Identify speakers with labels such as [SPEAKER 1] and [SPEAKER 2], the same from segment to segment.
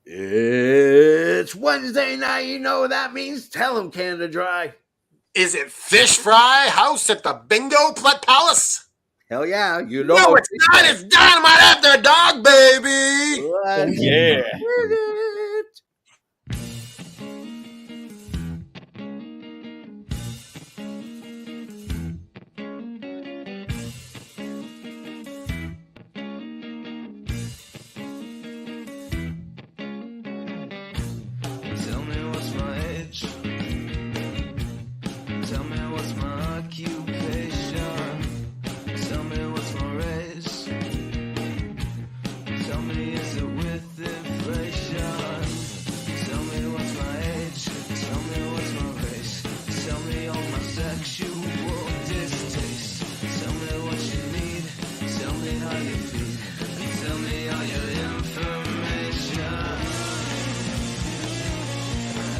[SPEAKER 1] It's Wednesday night. You know what that means. Tell him, Canada Dry.
[SPEAKER 2] Is it Fish Fry House at the Bingo Palace?
[SPEAKER 1] Hell yeah. You know
[SPEAKER 2] No, it's not. It's Dynamite After Dark, baby.
[SPEAKER 1] Let's
[SPEAKER 3] Yeah.
[SPEAKER 1] get it.
[SPEAKER 4] Tell me what's my age. Tell me what's my occupation. Tell me what's my race. Tell me is it with inflation. Tell me what's my age. Tell me what's my race. Tell me all my sexual distaste. Tell me what you need. Tell me how you feel. Tell me all your information.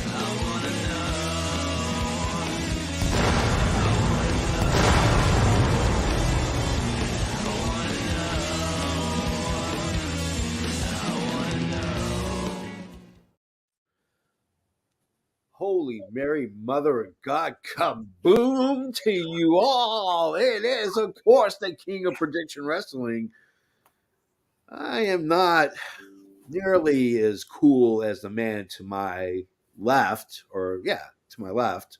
[SPEAKER 4] I wanna know.
[SPEAKER 1] Holy Mary, Mother of God, kaboom to you all. It is, of course, the King of Prediction Wrestling. I am not nearly as cool as the man to my left, to my left.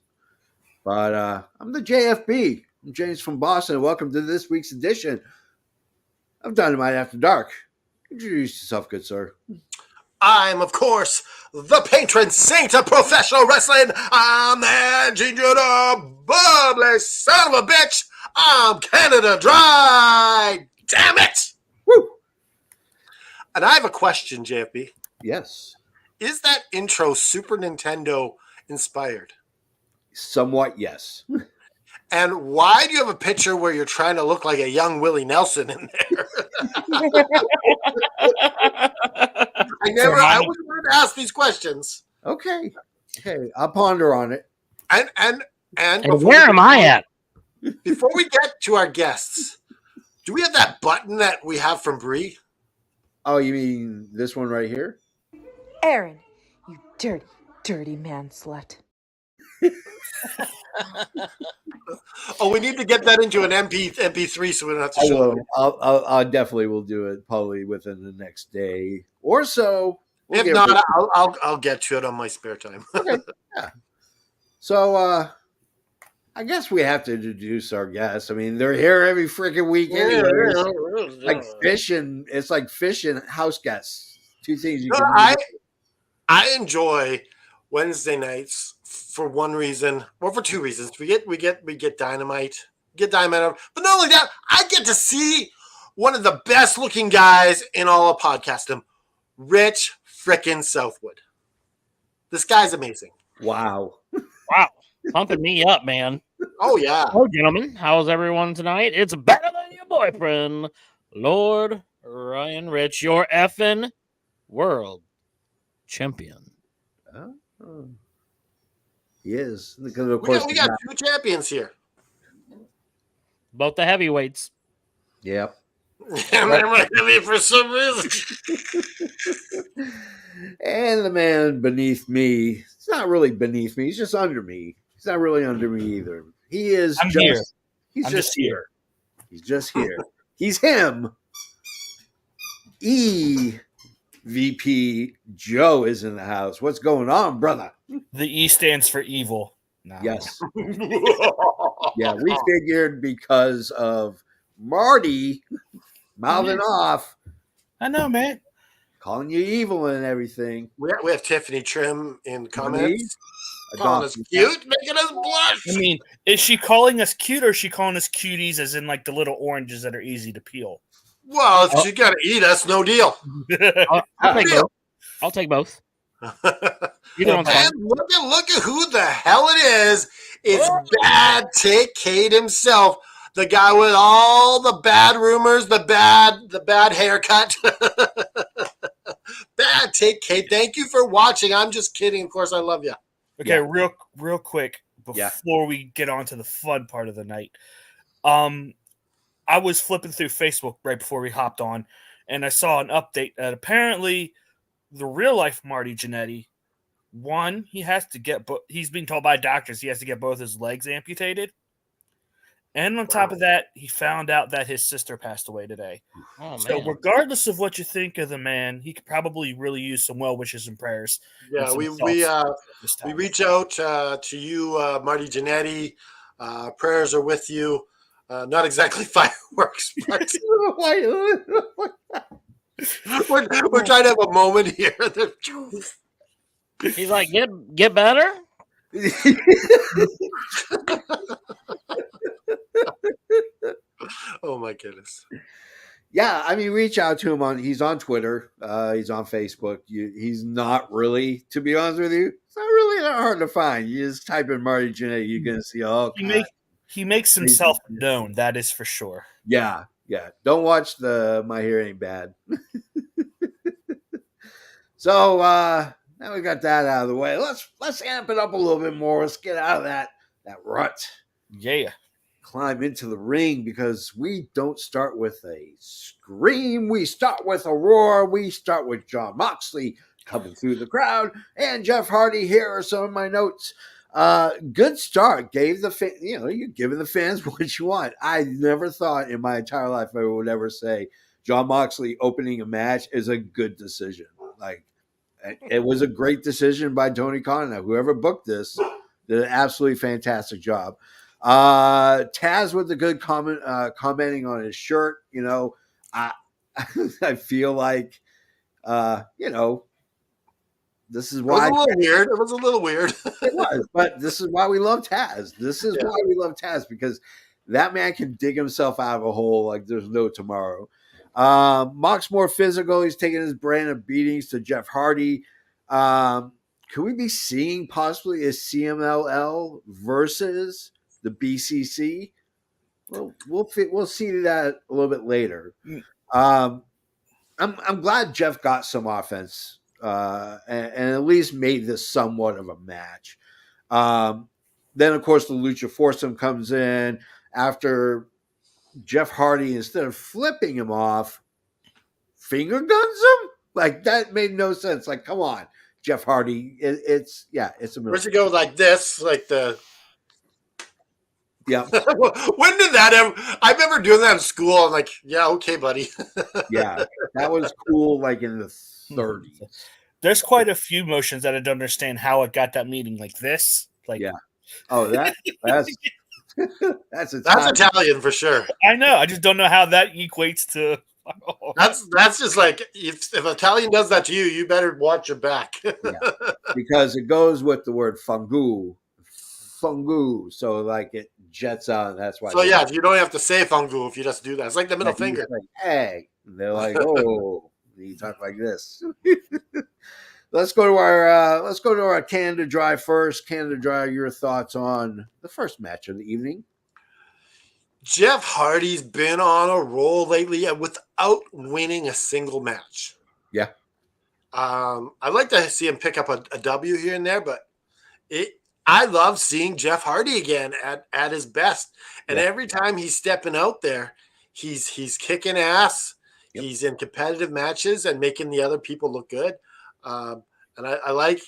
[SPEAKER 1] But I'm the JFB. I'm James from Boston, and welcome to this week's edition of Dynamite After Dark. Introduce yourself, good sir.
[SPEAKER 2] I'm, of course, the patron saint of professional wrestling. I'm the ginger, the bubbly son of a bitch. I'm Canada Dry. Damn it!
[SPEAKER 1] Woo!
[SPEAKER 2] And I have a question, JFB.
[SPEAKER 1] Yes.
[SPEAKER 2] Is that intro Super Nintendo inspired?
[SPEAKER 1] Somewhat, yes.
[SPEAKER 2] And why do you have a picture where you're trying to look like a young Willie Nelson in there? I was going to ask these questions.
[SPEAKER 1] Okay, I'll ponder on it.
[SPEAKER 2] And
[SPEAKER 3] Where am I at?
[SPEAKER 2] Before we get to our guests, do we have that button that we have from Brie?
[SPEAKER 1] Oh, you mean this one right here?
[SPEAKER 5] Aaron, you dirty, dirty man slut.
[SPEAKER 2] Oh, we need to get that into an MP3 so we don't have to show it.
[SPEAKER 1] I definitely will do it probably within the next day or so.
[SPEAKER 2] If not, I'll get to it on my spare time.
[SPEAKER 1] Okay. Yeah. So I guess we have to introduce our guests. I mean, they're here every freaking week anyway. It's like fish and house guests. Two things you can do.
[SPEAKER 2] I enjoy Wednesday nights for one reason, or for two reasons. We get Dynamite, but not only that, I get to see one of the best looking guys in all of podcasting, Rich frickin' Southwood. This guy's amazing.
[SPEAKER 1] Wow,
[SPEAKER 3] Pumping me up, man.
[SPEAKER 2] Oh yeah.
[SPEAKER 3] Oh, gentlemen, how's everyone tonight? It's better than your boyfriend, Lord Ryan Rich, your effing world champion.
[SPEAKER 1] He is. Because of course
[SPEAKER 2] we got two champions here.
[SPEAKER 3] Both the heavyweights.
[SPEAKER 1] Yep.
[SPEAKER 2] For some reason.
[SPEAKER 1] And the man beneath me. It's not really beneath me. He's just under me. He's not really under me either. He is.
[SPEAKER 3] Here.
[SPEAKER 1] He's just here. He's just here. He's him. EVP Joe is in the house. What's going on, brother?
[SPEAKER 6] The E stands for evil. No.
[SPEAKER 1] Yes. Yeah, we figured because of Marty mouthing off.
[SPEAKER 6] I know, man.
[SPEAKER 1] Calling you evil and everything.
[SPEAKER 2] We have Tiffany Trim in comments. Calling us
[SPEAKER 1] Adopted.
[SPEAKER 2] cute, making us blush.
[SPEAKER 6] I mean, is she calling us cute or is she calling us cuties as in like the little oranges that are easy to peel?
[SPEAKER 2] Well, if she got to eat us, no deal.
[SPEAKER 3] I'll take both. I'll take both. Either one's fine.
[SPEAKER 2] And look at who the hell it is. It's Bad Take Kate himself. The guy with all the bad rumors, the bad haircut. Bad Take Kate. Thank you for watching. I'm just kidding. Of course, I love you.
[SPEAKER 6] Okay, real quick before we get on to the fun part of the night. I was flipping through Facebook right before we hopped on, and I saw an update that apparently the real life Marty Jannetty, one, he has to get, he's being told by doctors he has to get both his legs amputated. And on top of that, he found out that his sister passed away today.
[SPEAKER 3] Oh,
[SPEAKER 6] So
[SPEAKER 3] man.
[SPEAKER 6] regardless of what you think of the man, he could probably really use some well wishes and prayers.
[SPEAKER 2] Yeah,
[SPEAKER 6] and some
[SPEAKER 2] we
[SPEAKER 6] thoughts this time.
[SPEAKER 2] reach out to you, Marty Jannetty. Prayers are with you. Not exactly fireworks, but we're trying to have a moment here.
[SPEAKER 3] He's like, get better?
[SPEAKER 2] Oh my goodness.
[SPEAKER 1] Yeah, I mean, reach out to him he's on Twitter, he's on Facebook. He's not really, to be honest with you, it's not really that hard to find. You just type in Marty Jannetty, you're gonna see
[SPEAKER 6] He makes himself known, that is for sure.
[SPEAKER 1] Yeah. Don't watch the My Hair Ain't Bad. So now we got that out of the way. Let's amp it up a little bit more. Let's get out of that rut.
[SPEAKER 6] Yeah.
[SPEAKER 1] Climb into the ring, because we don't start with a scream. We start with a roar. We start with Jon Moxley coming through the crowd and Jeff Hardy. Here are some of my notes. Good start. Gave the you're giving the fans what you want. I never thought in my entire life I would ever say Jon Moxley opening a match is a good decision. Like, it was a great decision by Tony Khan. Now, whoever booked this did an absolutely fantastic job. Taz with the good comment, commenting on his shirt. I I feel like this is why
[SPEAKER 2] it was a little weird. It was a little weird.
[SPEAKER 1] It was, but this is why we love Taz. This is why we love Taz, because that man can dig himself out of a hole like there's no tomorrow. Mox more physical. He's taking his brand of beatings to Jeff Hardy. Could we be seeing possibly a CMLL versus the BCC? Well, we'll see that a little bit later. I'm glad Jeff got some offense and at least made this somewhat of a match. Then, of course, the Lucha Foursome comes in after Jeff Hardy, instead of flipping him off, finger guns him. Like, that made no sense. Like, come on, Jeff Hardy. It's a miracle.
[SPEAKER 2] Where's it go like this? Like the.
[SPEAKER 1] Yeah.
[SPEAKER 2] When did that ever? I remember doing that in school. I'm like, yeah, okay, buddy.
[SPEAKER 1] Yeah, that was cool. Like in the 30s.
[SPEAKER 6] There's quite a few motions that I don't understand how it got that meaning like this. Like,
[SPEAKER 1] yeah. Oh, that's
[SPEAKER 2] that's Italian for sure.
[SPEAKER 6] I know. I just don't know how that equates to.
[SPEAKER 2] That's just like if Italian does that to you, you better watch your back.
[SPEAKER 1] Yeah. Because it goes with the word fungu. So like it jets out, and that's why.
[SPEAKER 2] So yeah, you don't have to say fungu if you just do that. It's like the middle finger.
[SPEAKER 1] Like, hey, and they're like, oh, you talk like this. Let's go to our Canada Dry first. Canada Dry, your thoughts on the first match of the evening?
[SPEAKER 2] Jeff Hardy's been on a roll lately without winning a single match.
[SPEAKER 1] Yeah.
[SPEAKER 2] I'd like to see him pick up a W here and there, but I love seeing Jeff Hardy again at his best. And every time he's stepping out there, he's kicking ass. Yep. He's in competitive matches and making the other people look good. And I like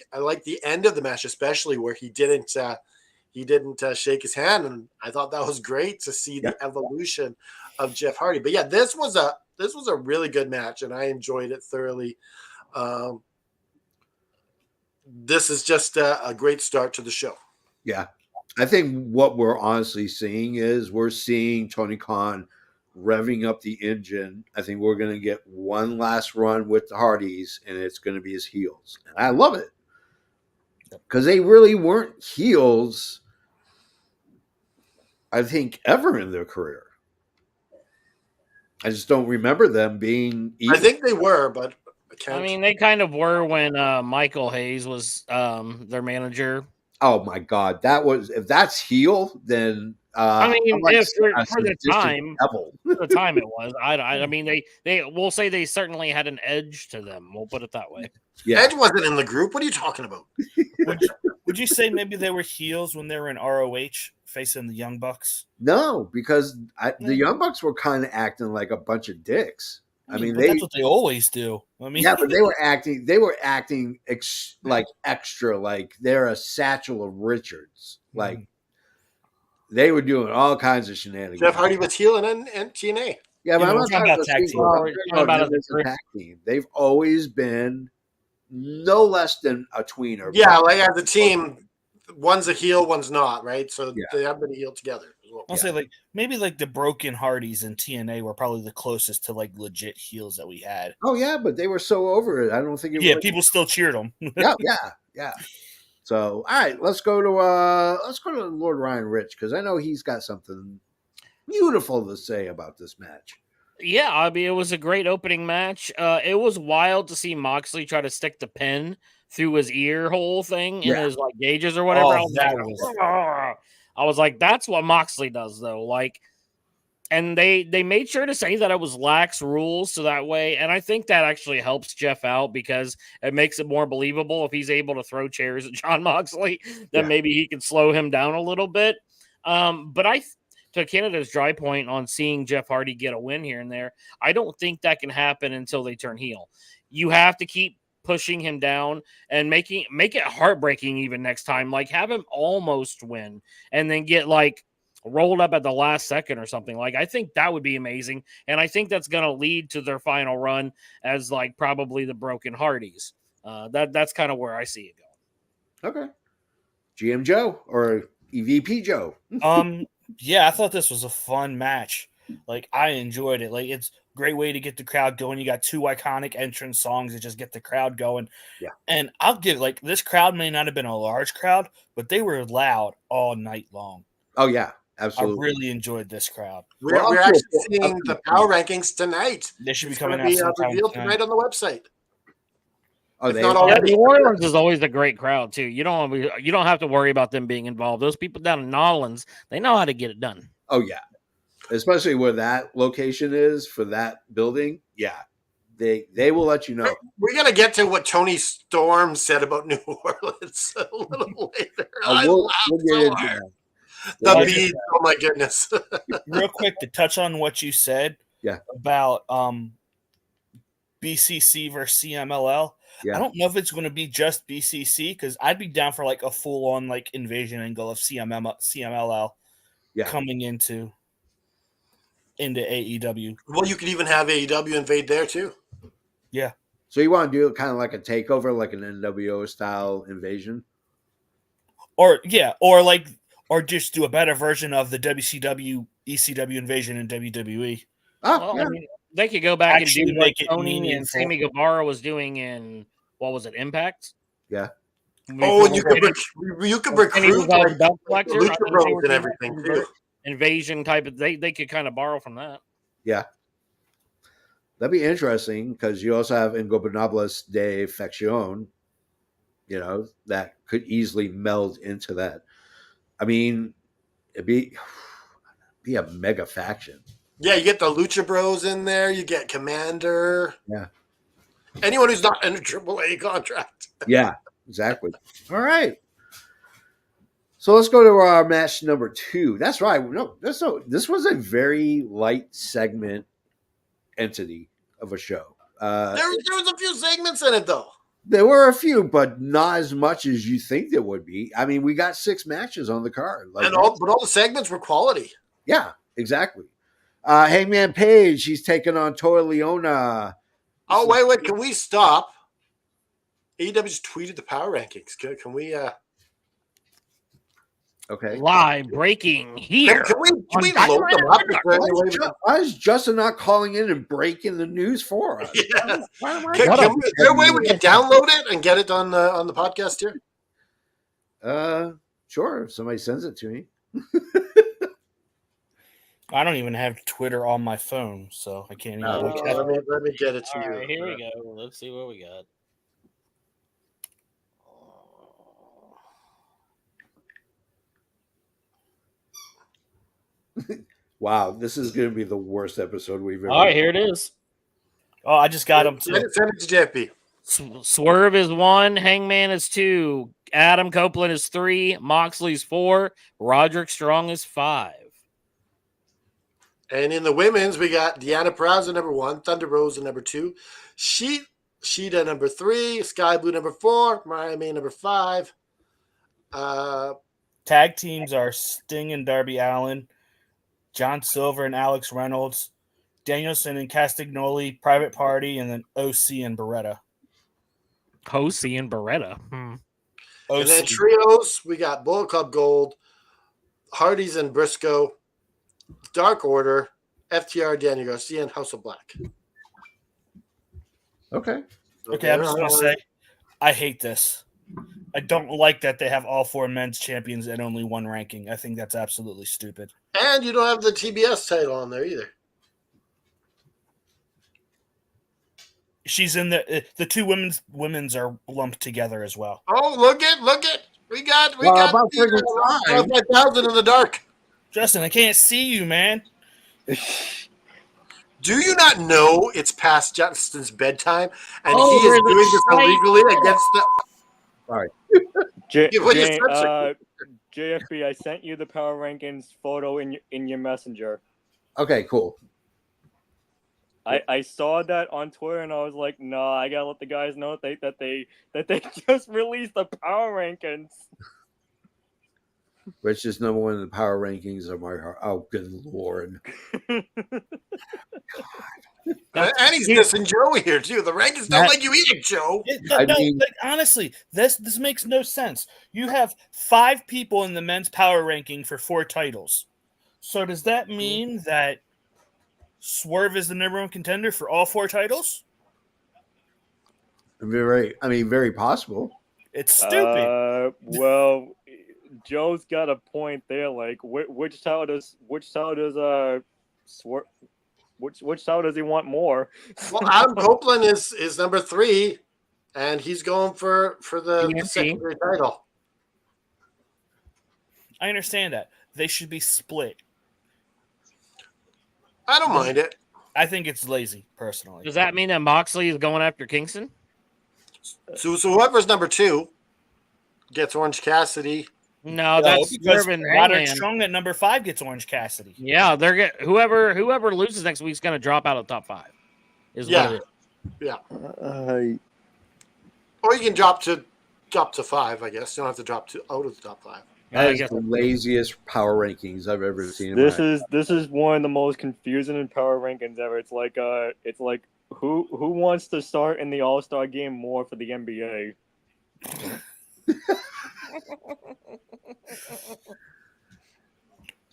[SPEAKER 2] the end of the match, especially where he didn't shake his hand, and I thought that was great to see the evolution of Jeff Hardy. But yeah, this was a really good match, and I enjoyed it thoroughly. This is just a great start to the show.
[SPEAKER 1] Yeah, I think what we're honestly seeing is we're seeing Tony Khan revving up the engine. I think we're going to get one last run with the Hardys, and it's going to be his heels. And I love it because they really weren't heels, I think, ever in their career. I just don't remember them being evil.
[SPEAKER 2] I think they were, but
[SPEAKER 3] I mean, they kind of were when Michael Hayes was their manager.
[SPEAKER 1] Oh my God, if that's heel, then
[SPEAKER 3] I mean, for the time it was. I mean, they will say they certainly had an edge to them. We'll put it that way.
[SPEAKER 1] Yeah.
[SPEAKER 2] Edge wasn't in the group. What are you talking about?
[SPEAKER 6] Would you say maybe they were heels when they were in ROH facing the Young Bucks?
[SPEAKER 1] No, because the Young Bucks were kind of acting like a bunch of dicks. I mean,
[SPEAKER 6] but that's what they always do. I mean,
[SPEAKER 1] yeah, but they were acting. They were acting like extra, like they're a satchel of Richards. Like they were doing all kinds of shenanigans.
[SPEAKER 2] Jeff Hardy was healing and TNA.
[SPEAKER 1] Yeah, but
[SPEAKER 6] Yeah,
[SPEAKER 1] I'm
[SPEAKER 6] we're
[SPEAKER 1] not
[SPEAKER 6] talking
[SPEAKER 1] talking
[SPEAKER 6] about
[SPEAKER 1] about
[SPEAKER 6] tag
[SPEAKER 1] single.
[SPEAKER 6] team.
[SPEAKER 1] I'm
[SPEAKER 3] We're
[SPEAKER 1] talking
[SPEAKER 3] talking
[SPEAKER 1] about
[SPEAKER 3] about
[SPEAKER 1] them
[SPEAKER 3] as
[SPEAKER 1] as
[SPEAKER 3] a
[SPEAKER 1] a
[SPEAKER 3] group.
[SPEAKER 1] tag team. They've always been no less than a tweener.
[SPEAKER 2] Yeah, like as a team, one's a heel, one's not, right? So
[SPEAKER 1] Yeah.
[SPEAKER 2] they have been a heel together. As well.
[SPEAKER 6] I'll say like maybe like the Broken Hardys and TNA were probably the closest to like legit heels that we had.
[SPEAKER 1] Oh yeah, but they were so over it. I don't think it
[SPEAKER 6] Yeah,
[SPEAKER 1] was.
[SPEAKER 6] people still cheered them.
[SPEAKER 1] Yeah. So all right, let's go to Lord Ryan Rich because I know he's got something beautiful to say about this match.
[SPEAKER 3] Yeah, I mean, it was a great opening match. It was wild to see Moxley try to stick the pin through his ear hole thing in
[SPEAKER 1] Yeah.
[SPEAKER 3] his like gauges or whatever.
[SPEAKER 6] Oh,
[SPEAKER 3] I was like, that's what Moxley does though. Like, and they made sure to say that it was lax rules so that way, and I think that actually helps Jeff out because it makes it more believable if he's able to throw chairs at John Moxley, then
[SPEAKER 1] Yeah.
[SPEAKER 3] maybe he can slow him down a little bit. But to Canada's dry point on seeing Jeff Hardy get a win here and there, I don't think that can happen until they turn heel. You have to keep pushing him down and make it heartbreaking even next time. Like have him almost win and then get like rolled up at the last second or something. Like I think that would be amazing, and I think that's going to lead to their final run as like probably the Broken Hardys. That's kind of where I see it going.
[SPEAKER 1] Okay, GM Joe or EVP Joe.
[SPEAKER 6] Yeah, I thought this was a fun match. Like I enjoyed it. Like it's a great way to get the crowd going. You got two iconic entrance songs that just get the crowd going.
[SPEAKER 1] Yeah.
[SPEAKER 6] And I'll give like this crowd may not have been a large crowd, but they were loud all night long.
[SPEAKER 1] Oh yeah, absolutely.
[SPEAKER 6] I really enjoyed this crowd.
[SPEAKER 2] We're
[SPEAKER 1] Well,
[SPEAKER 2] actually
[SPEAKER 1] cool.
[SPEAKER 2] seeing the power rankings tonight.
[SPEAKER 6] They should be
[SPEAKER 2] It's
[SPEAKER 6] coming
[SPEAKER 2] going
[SPEAKER 6] out
[SPEAKER 2] to be
[SPEAKER 6] sometime
[SPEAKER 2] revealed
[SPEAKER 6] tonight.
[SPEAKER 2] tonight on the website.
[SPEAKER 1] Oh,
[SPEAKER 2] If
[SPEAKER 1] they
[SPEAKER 2] not
[SPEAKER 3] Yeah,
[SPEAKER 2] already.
[SPEAKER 3] New Orleans is always a great crowd too. You don't have to worry about them being involved. Those people down in New Orleans, they know how to get it done.
[SPEAKER 1] Oh yeah, especially where that location is for that building. Yeah, they will let you know.
[SPEAKER 2] We're going to get to what Tony Storm said about New Orleans a little later. I
[SPEAKER 1] We'll
[SPEAKER 2] laughed
[SPEAKER 1] get
[SPEAKER 2] so
[SPEAKER 1] into
[SPEAKER 2] hard.
[SPEAKER 1] that.
[SPEAKER 2] The beat, oh my goodness.
[SPEAKER 6] Real quick to touch on what you said about BCC versus CMLL.
[SPEAKER 1] Yeah.
[SPEAKER 6] I don't know if it's going to be just BCC because I'd be down for like a full on like invasion angle of CMLL coming into AEW.
[SPEAKER 2] Well, you could even have AEW invade there too.
[SPEAKER 6] Yeah.
[SPEAKER 1] So you want to do kind of like a takeover, like an NWO style invasion?
[SPEAKER 6] Or just do a better version of the WCW, ECW invasion in WWE.
[SPEAKER 1] Oh,
[SPEAKER 3] Well,
[SPEAKER 1] yeah.
[SPEAKER 3] I mean, they could go back
[SPEAKER 6] Actually
[SPEAKER 3] and do what
[SPEAKER 6] make it
[SPEAKER 3] Tony and
[SPEAKER 6] meaningful.
[SPEAKER 3] Sammy Guevara was doing in what was it, Impact?
[SPEAKER 1] Yeah.
[SPEAKER 2] Oh, and you could
[SPEAKER 3] Sammy was
[SPEAKER 2] recruit
[SPEAKER 3] all
[SPEAKER 2] like
[SPEAKER 3] belt
[SPEAKER 2] the
[SPEAKER 3] collector. I
[SPEAKER 2] Lucha
[SPEAKER 3] think they
[SPEAKER 2] Bros
[SPEAKER 3] were
[SPEAKER 2] and
[SPEAKER 3] doing
[SPEAKER 2] everything
[SPEAKER 3] that
[SPEAKER 2] too.
[SPEAKER 3] invasion type of. They could kind of borrow from that.
[SPEAKER 1] Yeah. That'd be interesting because you also have Ingobernables de Facción, that could easily meld into that. I mean, it'd be a mega faction.
[SPEAKER 2] Yeah, you get the Lucha Bros in there. You get Commander.
[SPEAKER 1] Yeah.
[SPEAKER 2] Anyone who's not in a AAA contract.
[SPEAKER 1] Yeah, exactly. All right. So let's go to our match number 2. That's right. No, this was a very light segment entity of a show.
[SPEAKER 2] There was a few segments in it though.
[SPEAKER 1] There were a few, but not as much as you think there would be. I mean, we got 6 matches on the card.
[SPEAKER 2] But all the segments were quality.
[SPEAKER 1] Yeah, exactly. Hangman Page, he's taking on Toa Leona.
[SPEAKER 2] Oh, wait. Can we stop? AEW just tweeted the power rankings. Can we
[SPEAKER 1] Okay.
[SPEAKER 3] Live breaking here.
[SPEAKER 2] Can we load
[SPEAKER 3] Dynamite
[SPEAKER 2] them up? Is there any way we
[SPEAKER 1] Why is Justin not calling in and breaking the news for us?
[SPEAKER 2] Yeah.
[SPEAKER 1] Why am I-
[SPEAKER 2] Is there a way we can download it and get it on the podcast here?
[SPEAKER 1] Sure. If somebody sends it to me.
[SPEAKER 6] I don't even have Twitter on my phone, so I can't even look at it.
[SPEAKER 2] Let me get it to
[SPEAKER 3] All
[SPEAKER 2] you.
[SPEAKER 3] right, here we go. Let's see what we got.
[SPEAKER 1] Wow, this is going to be the worst episode we've ever.
[SPEAKER 3] All right, here it is.
[SPEAKER 6] Oh, I just got him.
[SPEAKER 2] Send it to JP.
[SPEAKER 3] Swerve is 1, Hangman is 2, Adam Copeland is 3, Moxley's 4, Roderick Strong is 5.
[SPEAKER 2] And in the women's, we got Deanna Peraza, number 1, Thunder Rosa, number 2, Sheeta, number 3, Sky Blue, number 4, Mariah May, number 5.
[SPEAKER 6] Tag teams are Sting and Darby Allin, John Silver and Alex Reynolds, Danielson and Castagnoli, Private Party, and then OC and Beretta.
[SPEAKER 3] Hosey and Beretta.
[SPEAKER 2] And then trios, we got Bullet Club Gold, Hardys and Briscoe, Dark Order, FTR, Daniel Garcia, and House of Black.
[SPEAKER 1] Okay.
[SPEAKER 6] Okay, I'm just going to say, I hate this. I don't like that they have all 4 men's champions and only 1 ranking. I think that's absolutely stupid.
[SPEAKER 2] And you don't have the TBS title on there either.
[SPEAKER 6] She's in the 2 women's are lumped together as well.
[SPEAKER 2] Oh, look it. We got
[SPEAKER 1] about freaking time.
[SPEAKER 2] 5,000 in the dark.
[SPEAKER 6] Justin, I can't see you, man.
[SPEAKER 2] Do you not know it's past Justin's bedtime and
[SPEAKER 3] Oh,
[SPEAKER 2] he is
[SPEAKER 3] there's a
[SPEAKER 2] doing this
[SPEAKER 3] slight-
[SPEAKER 2] illegally against the
[SPEAKER 1] Sorry.
[SPEAKER 7] JFB, I sent you the power rankings photo in your messenger.
[SPEAKER 1] Okay, cool.
[SPEAKER 7] I saw that on Twitter and I was like, nah, I gotta let the guys know that they just released the power rankings.
[SPEAKER 1] Rich is number 1 in the power rankings of my heart. Oh, good Lord.
[SPEAKER 2] and he's dissing Joey here too. The rankings don't let you eat it, Joe.
[SPEAKER 6] Honestly, this makes no sense. You have 5 people in the men's power ranking for 4 titles. So does that mean that Swerve is the number 1 contender for all 4 titles?
[SPEAKER 1] Very possible.
[SPEAKER 6] It's stupid.
[SPEAKER 7] Well, Joe's got a point there. Like, which title does Swerve? Which title does he want more?
[SPEAKER 2] Well, Adam Copeland is number 3, and he's going for the secondary title.
[SPEAKER 6] I understand that. They should be split.
[SPEAKER 2] I don't mind it.
[SPEAKER 6] I think it's lazy, personally.
[SPEAKER 3] Does that mean that Moxley is going after Kingston?
[SPEAKER 2] So whoever's number 2 gets Orange Cassidy.
[SPEAKER 3] No, that's
[SPEAKER 6] because
[SPEAKER 3] Swerve and
[SPEAKER 6] Roderick
[SPEAKER 3] Hangman.
[SPEAKER 6] Strong at number 5 gets Orange Cassidy.
[SPEAKER 3] Yeah, whoever loses next week's going to drop out of the top 5.
[SPEAKER 2] Yeah. Or you can drop to 5, I guess. You don't have to drop out of the top 5.
[SPEAKER 1] That is the laziest power rankings I've ever seen.
[SPEAKER 7] This is one of the most confusing in power rankings ever. It's like who wants to start in the All-Star game more for the NBA?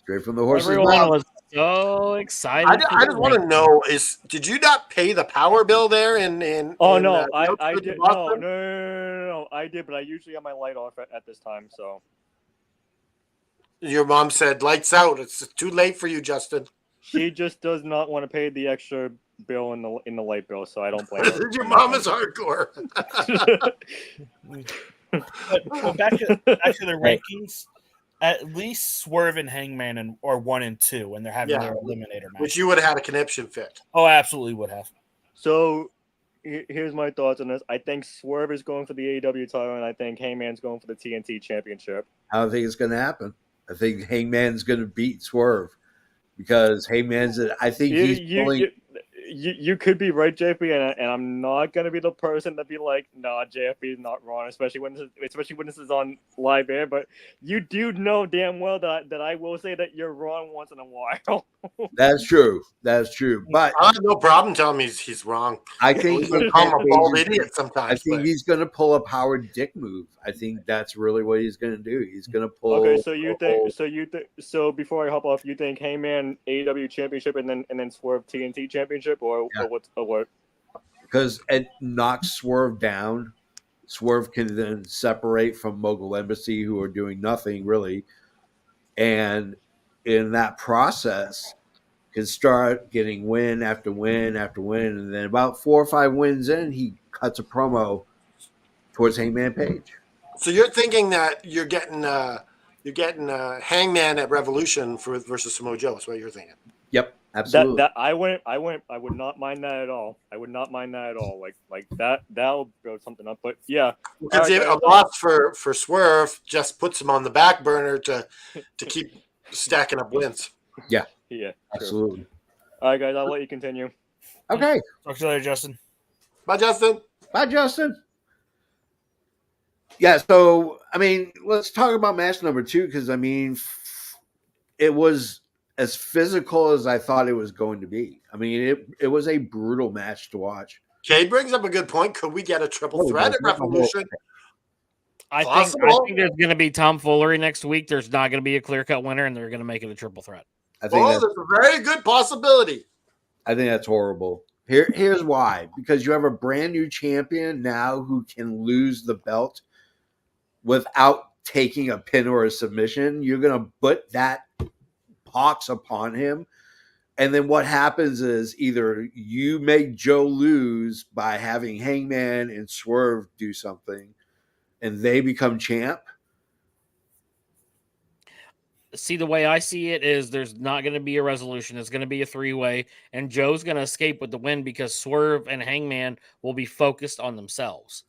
[SPEAKER 1] Straight from the horse's
[SPEAKER 3] Everyone
[SPEAKER 1] mouth.
[SPEAKER 3] was so excited.
[SPEAKER 2] I just want to know did you not pay the power bill there
[SPEAKER 7] I did. No, I did, but I usually have my light off at this time. So
[SPEAKER 2] your mom said lights out. It's too late for you, Justin.
[SPEAKER 7] she just does not want to pay the extra bill in the light bill, so I don't blame her.
[SPEAKER 2] Your mom is hardcore.
[SPEAKER 6] But back to the rankings. At least Swerve and Hangman are 1 and 2, and they're having their eliminator match.
[SPEAKER 2] Which you would have had a conniption fit.
[SPEAKER 6] Oh, I absolutely would have.
[SPEAKER 7] So here's my thoughts on this. I think Swerve is going for the AEW title, and I think Hangman's going for the TNT Championship.
[SPEAKER 1] I don't think it's going to happen. I think Hangman's going to beat Swerve because Hangman's. I think he's pulling.
[SPEAKER 7] You could be right, JP, and I'm not gonna be the person to be like, nah, JFB is not wrong, especially when this is on live air. But you do know damn well that I will say that you're wrong once in a while.
[SPEAKER 1] That's true. But
[SPEAKER 2] I have no problem telling me he's wrong.
[SPEAKER 1] I think
[SPEAKER 2] he's a bald idiot sometimes.
[SPEAKER 1] I think he's going to pull a Howard Dick move. I think that's really what he's going to do. He's going to pull.
[SPEAKER 7] Okay, so before I hop off, you think Hangman AEW Championship and then Swerve TNT Championship, or what?
[SPEAKER 1] Because it knocks Swerve down. Swerve can then separate from Mogul Embassy, who are doing nothing really, and in that process, can start getting win after win after win, and then about 4 or 5 wins in, he cuts a promo towards Hangman Page.
[SPEAKER 2] So you're thinking that you're getting Hangman at Revolution versus Samoa Joe. That's what you're thinking.
[SPEAKER 1] Yep, absolutely.
[SPEAKER 7] I would not mind that at all. I would not mind that at all. Like that'll build something up. But yeah,
[SPEAKER 2] because a loss for Swerve just puts him on the back burner to keep stacking up wins.
[SPEAKER 1] Yeah,
[SPEAKER 7] Yeah, true.
[SPEAKER 1] Absolutely.
[SPEAKER 7] All right, guys, I'll let you continue.
[SPEAKER 1] Okay.
[SPEAKER 6] Talk to you later, Justin.
[SPEAKER 2] Bye, Justin.
[SPEAKER 1] Bye, Justin. Yeah, so I mean, let's talk about match number 2 because I mean, it was as physical as I thought it was going to be. I mean, it was a brutal match to watch.
[SPEAKER 2] Kay brings up a good point. Could we get a triple
[SPEAKER 1] Oh,
[SPEAKER 2] threat
[SPEAKER 1] that's
[SPEAKER 2] at
[SPEAKER 1] not the whole-
[SPEAKER 2] Revolution?
[SPEAKER 3] I
[SPEAKER 2] Possible.
[SPEAKER 3] think there's going to be tomfoolery next week. There's not going to be a clear cut winner, and they're going to make it a triple threat.
[SPEAKER 1] I think
[SPEAKER 2] Oh,
[SPEAKER 1] that's
[SPEAKER 2] that's a very good possibility.
[SPEAKER 1] I think that's horrible. Here's why. Because you have a brand new champion now who can lose the belt without taking a pin or a submission. You're going to put that pox upon him. And then what happens is either you make Joe lose by having Hangman and Swerve do something and they become champ.
[SPEAKER 3] See, the way I see it is there's not going to be a resolution. It's going to be a 3-way, and Joe's going to escape with the win because Swerve and Hangman will be focused on themselves.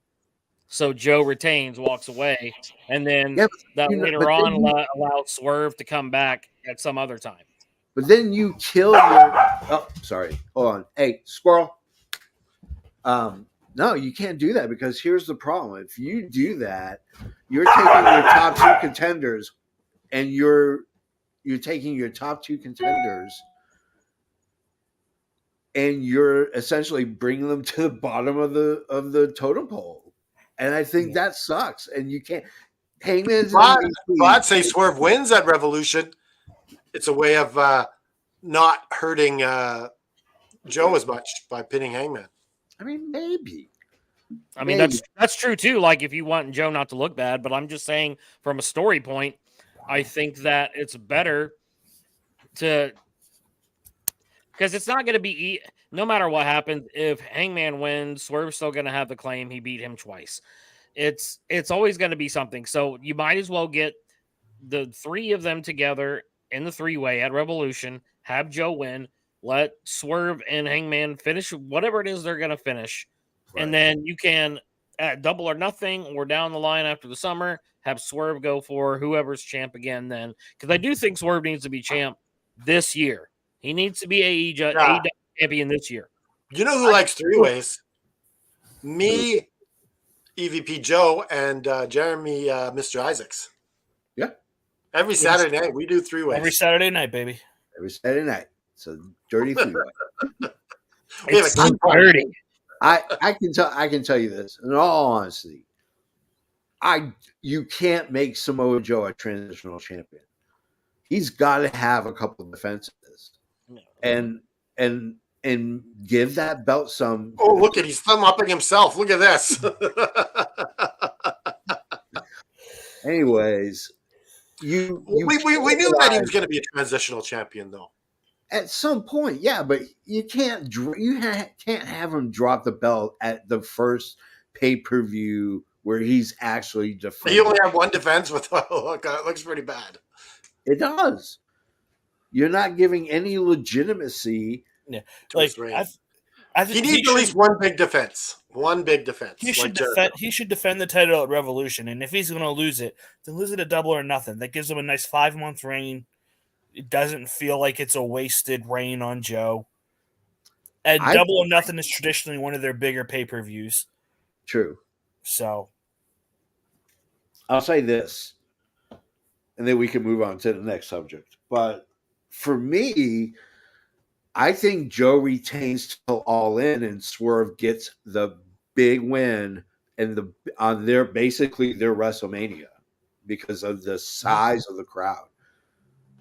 [SPEAKER 3] So Joe retains, walks away, and then
[SPEAKER 1] Yeah,
[SPEAKER 3] that
[SPEAKER 1] you know,
[SPEAKER 3] later
[SPEAKER 1] but then
[SPEAKER 3] on
[SPEAKER 1] you-
[SPEAKER 3] allows Swerve to come back at some other time.
[SPEAKER 1] But then you kill your. Oh, sorry. Hold on. Hey, squirrel. No, you can't do that because here's the problem. If you do that, you're taking your top 2 contenders, and you're taking your top 2 contenders, and you're essentially bringing them to the bottom of the totem pole. And I think that sucks. And you can't. Hangman's
[SPEAKER 2] But
[SPEAKER 1] MVP.
[SPEAKER 2] I'd say Swerve wins at Revolution. It's a way of not hurting Joe as much by pinning Hangman.
[SPEAKER 1] I mean, maybe.
[SPEAKER 3] I mean, that's true too. Like if you want Joe not to look bad, but I'm just saying from a story point, I think that it's better to because it's not going to be no matter what happens. If Hangman wins, Swerve's still going to have the claim he beat him twice. It's always going to be something. So you might as well get the 3 of them together in the 3-way at Revolution. Have Joe win. Let Swerve and Hangman finish whatever it is they're going to finish.
[SPEAKER 1] Right.
[SPEAKER 3] And then you can, at Double or Nothing or down the line after the summer, have Swerve go for whoever's champ again then. Because I do think Swerve needs to be champ this year. He needs to be AEW champion this year.
[SPEAKER 2] You know who likes 3-ways? Me, EVP Joe, and Jeremy, Mr. Isaacs.
[SPEAKER 1] Yeah.
[SPEAKER 2] Every Saturday night, we do 3-ways.
[SPEAKER 6] Every Saturday night, baby.
[SPEAKER 1] Every Saturday night. So dirty 3-way.
[SPEAKER 2] We have a
[SPEAKER 3] It's so
[SPEAKER 2] key point.
[SPEAKER 3] dirty.
[SPEAKER 1] I can tell you this in all honesty. You can't make Samoa Joe a transitional champion. He's got to have a couple of defenses, and give that belt some.
[SPEAKER 2] Oh, look at he's thumb upping himself. Look at this.
[SPEAKER 1] Anyways,
[SPEAKER 2] we knew that he was going to be a transitional champion, though.
[SPEAKER 1] at some point, yeah, but you can't can't have him drop the belt at the first pay-per-view where he's actually defending.
[SPEAKER 2] He only had one defense with it looks pretty bad.
[SPEAKER 1] It does. You're not giving any legitimacy.
[SPEAKER 6] Yeah,
[SPEAKER 2] to
[SPEAKER 6] like
[SPEAKER 2] his reign.
[SPEAKER 6] I think
[SPEAKER 2] He needs at least one big defense. One big defense.
[SPEAKER 6] He
[SPEAKER 2] like
[SPEAKER 6] should
[SPEAKER 2] Jericho.
[SPEAKER 6] defend. He should defend the title at Revolution, and if he's going to lose it, then lose it at Double or Nothing. That gives him a nice 5-month reign. It doesn't feel like it's a wasted reign on Joe. And Double or Nothing is traditionally one of their bigger pay-per-views.
[SPEAKER 1] True.
[SPEAKER 6] So
[SPEAKER 1] I'll say this, and then we can move on to the next subject. But for me, I think Joe retains till All In, and Swerve gets the big win and on their basically their WrestleMania because of the size of the crowd.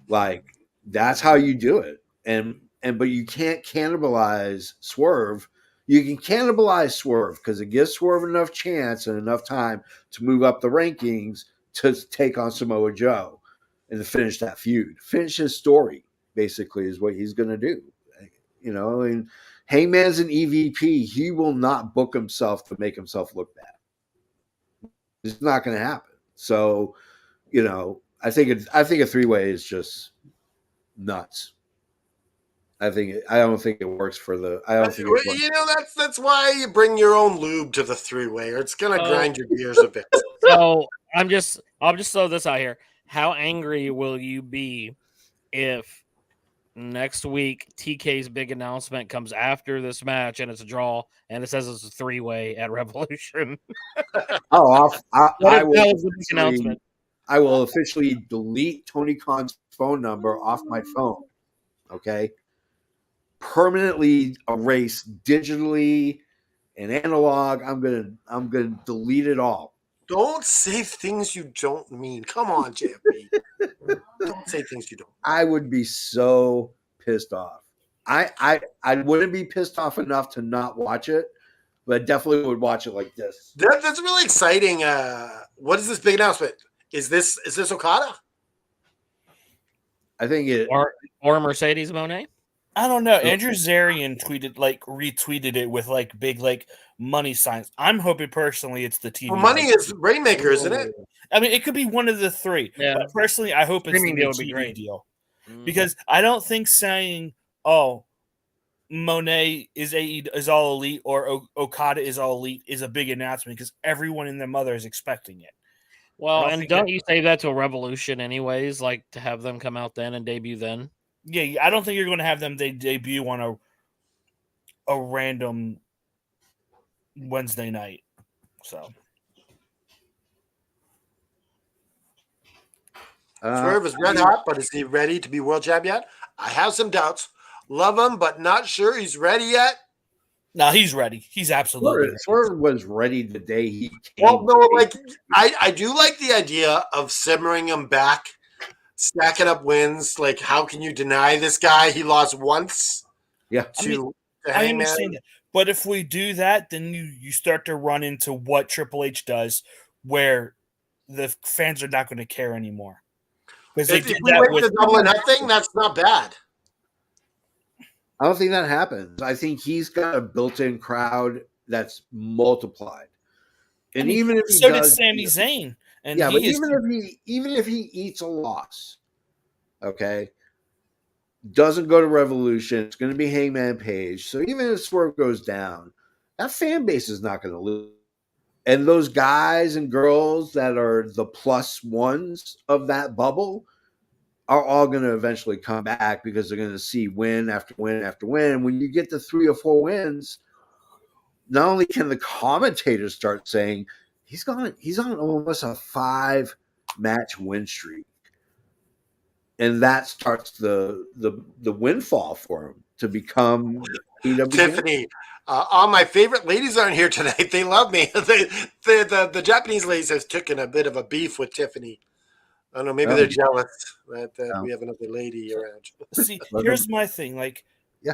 [SPEAKER 1] Like that's how you do it, but you can't cannibalize Swerve. You can cannibalize Swerve because it gives Swerve enough chance and enough time to move up the rankings to take on Samoa Joe and to finish that feud. Finish his story, basically, is what he's going to do. You know, and Hangman's an EVP. He will not book himself to make himself look bad. It's not going to happen. So, you know, I think a 3-way is just nuts. I don't think it works for the. I don't think it works.
[SPEAKER 2] You know that's why you bring your own lube to the 3-way, or it's gonna grind your gears a bit.
[SPEAKER 3] So I'll just throw this out here. How angry will you be if next week, TK's big announcement comes after this match, and it's a draw, and it says it's a 3-way at Revolution.
[SPEAKER 1] Oh,
[SPEAKER 3] What
[SPEAKER 1] I
[SPEAKER 3] if
[SPEAKER 1] will
[SPEAKER 3] that was the big
[SPEAKER 1] officially,
[SPEAKER 3] announcement?
[SPEAKER 1] I will officially delete Tony Khan's phone number off my phone. Okay, permanently erase digitally and analog. I'm gonna delete it all.
[SPEAKER 2] Don't say things you don't mean. Come on, JFB. Don't say things you don't.
[SPEAKER 1] I would be so pissed off. I wouldn't be pissed off enough to not watch it, but I definitely would watch it like this.
[SPEAKER 2] That's really exciting. What is this big announcement? Is this Okada?
[SPEAKER 1] I think it.
[SPEAKER 3] Or Mercedes Moné?
[SPEAKER 6] I don't know. Andrew Zarian retweeted it with big money signs. I'm hoping personally it's the TV.
[SPEAKER 2] Well, money is Rainmaker, isn't it?
[SPEAKER 6] I mean, it could be one of the three.
[SPEAKER 3] Yeah.
[SPEAKER 6] But personally, I hope it's the
[SPEAKER 3] Streaming deal would be
[SPEAKER 6] TV
[SPEAKER 3] great.
[SPEAKER 6] deal. Because I don't think saying, "Oh, Monet is all elite" or Okada is all elite is a big announcement because everyone and their mother is expecting it.
[SPEAKER 3] Well, and don't you save that till Revolution anyways, like to have them come out then and debut then?
[SPEAKER 6] Yeah, I don't think you're going to have them debut on a random Wednesday night. So
[SPEAKER 2] Swerve is red hot, but is he ready to be world champ yet? I have some doubts. Love him, but not sure he's ready yet.
[SPEAKER 6] no, he's ready. He's absolutely ready.
[SPEAKER 1] Swerve was ready the day he came.
[SPEAKER 2] Well, no, I do like the idea of simmering him back, stacking up wins. Like, how can you deny this guy? He lost once.
[SPEAKER 1] Yeah,
[SPEAKER 2] to
[SPEAKER 6] I
[SPEAKER 2] Hangman.
[SPEAKER 6] understand that. But if we do that, then you start to run into what Triple H does, where the fans are not going to care anymore. Because
[SPEAKER 2] If we went to double or nothing, that's not bad.
[SPEAKER 1] I don't think that happens. I think he's got a built-in crowd that's multiplied. And even if he
[SPEAKER 6] so
[SPEAKER 1] does,
[SPEAKER 6] did Sami Zayn. And
[SPEAKER 1] yeah, but even if he eats a loss, okay, doesn't go to Revolution, it's going to be Hangman Page. So even if Swerve goes down, that fan base is not going to lose. And those guys and girls that are the plus ones of that bubble are all going to eventually come back because they're going to see win after win after win. And when you get to 3 or 4 wins, not only can the commentators start saying he's on almost a 5-match win streak, and that starts the windfall for him to become EW.
[SPEAKER 2] Tiffany, all my favorite ladies aren't here tonight. They love me. The Japanese ladies have taken a bit of a beef with Tiffany. I don't know. Maybe they're jealous that we have another lady around.
[SPEAKER 6] See, here's my thing.
[SPEAKER 1] Yeah,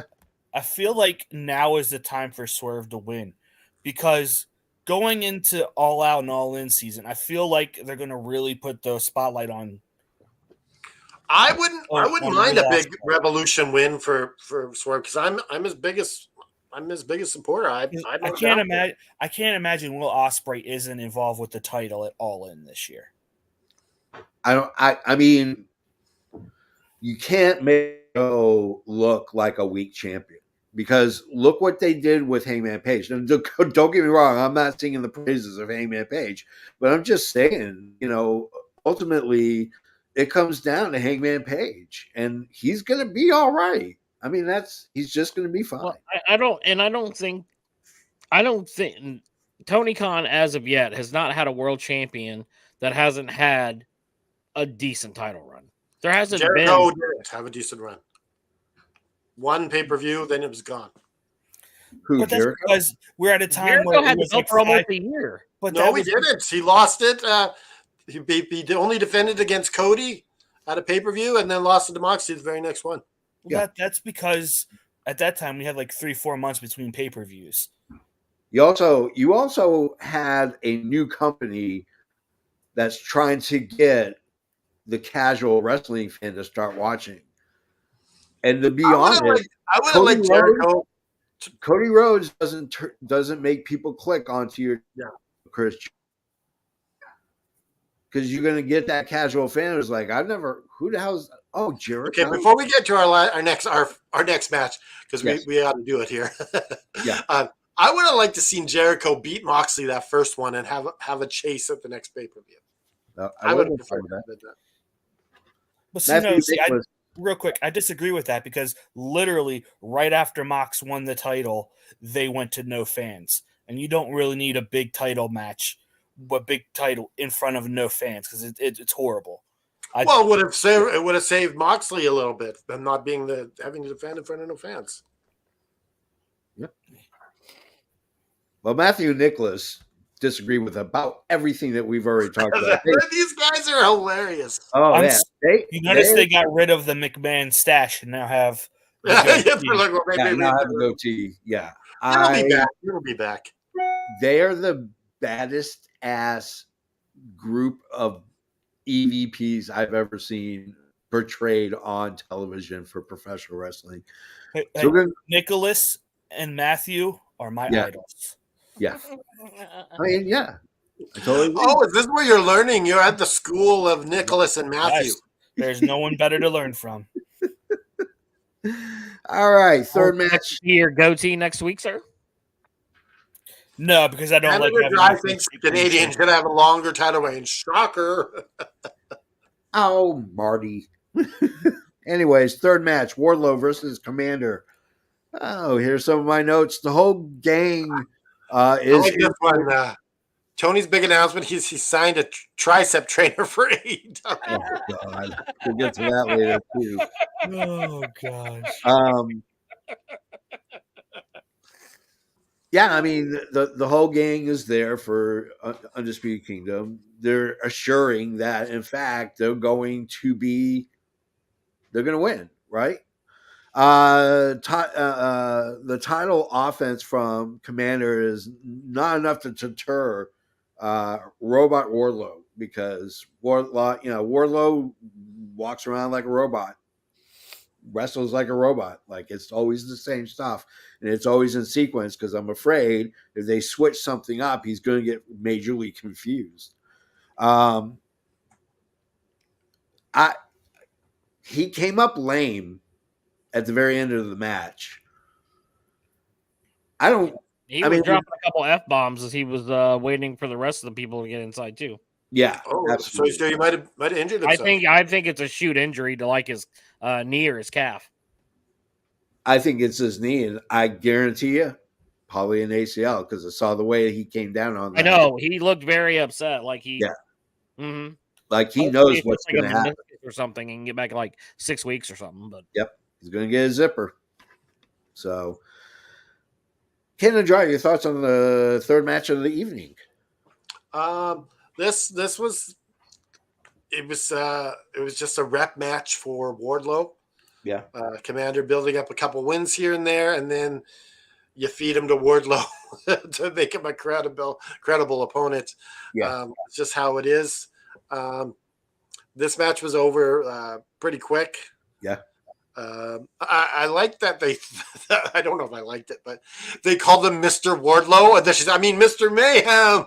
[SPEAKER 6] I feel like now is the time for Swerve to win because going into All Out and All In season, I feel like they're going to really put the spotlight on.
[SPEAKER 2] I wouldn't mind a big Revolution win for Swerve because I'm his biggest supporter. I
[SPEAKER 6] can't imagine Will Ospreay isn't involved with the title at All In this year.
[SPEAKER 1] I mean, you can't make Joe look like a weak champion because look what they did with Hangman Page. And don't get me wrong, I'm not singing the praises of Hangman Page, but I'm just saying, ultimately it comes down to Hangman Page, and he's going to be all right. I mean, he's just going to be fine.
[SPEAKER 3] Well, I don't think Tony Khan as of yet has not had a world champion that hasn't had a decent title run. There hasn't
[SPEAKER 2] Jericho
[SPEAKER 3] been.
[SPEAKER 2] didn't have a decent run. One pay-per-view, then it was gone.
[SPEAKER 6] But that's because we're at a time
[SPEAKER 3] Jericho
[SPEAKER 6] where
[SPEAKER 3] had
[SPEAKER 6] it was
[SPEAKER 3] the belt for almost a year.
[SPEAKER 6] But
[SPEAKER 2] no, he didn't. He lost it. He only defended against Cody at a pay-per-view and then lost to Moxley the very next one.
[SPEAKER 6] Yeah. That's because at that time we had 3-4 months between pay-per-views.
[SPEAKER 1] You also had a new company that's trying to get the casual wrestling fan to start watching. And to be honest,
[SPEAKER 2] I would have liked Jericho.
[SPEAKER 1] Cody Rhodes doesn't make people click onto your Chris, because you're going to get that casual fan who's like, who the hell's Jericho?
[SPEAKER 2] Okay, before we get to our next match, because we ought to do it here.
[SPEAKER 1] Yeah.
[SPEAKER 2] I would have liked to seen Jericho beat Moxley that first one and have a chase at the next pay-per-view.
[SPEAKER 1] I would have preferred that.
[SPEAKER 6] But real quick, I disagree with that because literally right after Mox won the title, they went to no fans, and you don't really need a big title match, but big title in front of no fans because it's horrible.
[SPEAKER 2] Well, it would have saved Moxley a little bit, them not being having to defend in front of no fans.
[SPEAKER 1] Yep. Well, Matthew and Nicholas disagree with about everything that we've already talked about.
[SPEAKER 2] These guys are hilarious.
[SPEAKER 1] Oh yeah,
[SPEAKER 6] you notice they got rid of the McMahon stash and now have
[SPEAKER 2] Now have
[SPEAKER 1] a goatee. Yeah,
[SPEAKER 2] It'll be back.
[SPEAKER 1] They are the baddest ass group of EVPs I've ever seen portrayed on television for professional wrestling.
[SPEAKER 6] Nicholas and Matthew are my idols.
[SPEAKER 1] Yeah. I mean, yeah. Totally
[SPEAKER 2] is this where you're learning? You're at the school of Nicholas and Matthew.
[SPEAKER 6] Yes. There's no one better to learn from.
[SPEAKER 1] All right. Third match.
[SPEAKER 3] Your goatee next week, sir?
[SPEAKER 6] No, because I don't like having
[SPEAKER 2] I think Canadians should have a longer title reign. Shocker.
[SPEAKER 1] Oh, Marty. Anyways, third match. Wardlow versus Commander. Oh, here's some of my notes. The whole gang is
[SPEAKER 2] like this one. Tony's big announcement. He signed a tricep trainer for AEW.
[SPEAKER 1] Oh God, we'll get to that later too.
[SPEAKER 6] Oh gosh.
[SPEAKER 1] Yeah, I mean the whole gang is there for Undisputed Kingdom. They're assuring that in fact they're going to win, right? The title offense from Commander is not enough to deter Robot Wardlow because Wardlow walks around like a robot, wrestles like a robot, like it's always the same stuff, and it's always in sequence. Because I'm afraid if they switch something up, he's going to get majorly confused. He came up lame at the very end of the match.
[SPEAKER 3] He was dropping a couple F-bombs as he was waiting for the rest of the people to get inside too.
[SPEAKER 1] Yeah.
[SPEAKER 2] So he might have injured himself.
[SPEAKER 3] I think it's a shoot injury to like his knee or his calf.
[SPEAKER 1] I think it's his knee, and I guarantee you, probably an ACL because I saw the way he came down on that.
[SPEAKER 3] I know he looked very upset, like he.
[SPEAKER 1] Yeah.
[SPEAKER 3] Mm-hmm.
[SPEAKER 1] Like he knows what's going to happen
[SPEAKER 3] or something, and get back in like 6 weeks or something. But
[SPEAKER 1] yep, he's going to get a zipper. So, Ken and Dry, your thoughts on the third match of the evening?
[SPEAKER 2] This was just a rep match for Wardlow.
[SPEAKER 1] Yeah,
[SPEAKER 2] Commander building up a couple wins here and there, and then you feed him to Wardlow to make him a credible opponent.
[SPEAKER 1] Yeah,
[SPEAKER 2] it's just how it is. This match was over pretty quick.
[SPEAKER 1] Yeah.
[SPEAKER 2] I like that they. I don't know if I liked it, but they called him Mr. Wardlow. Mr. Mayhem.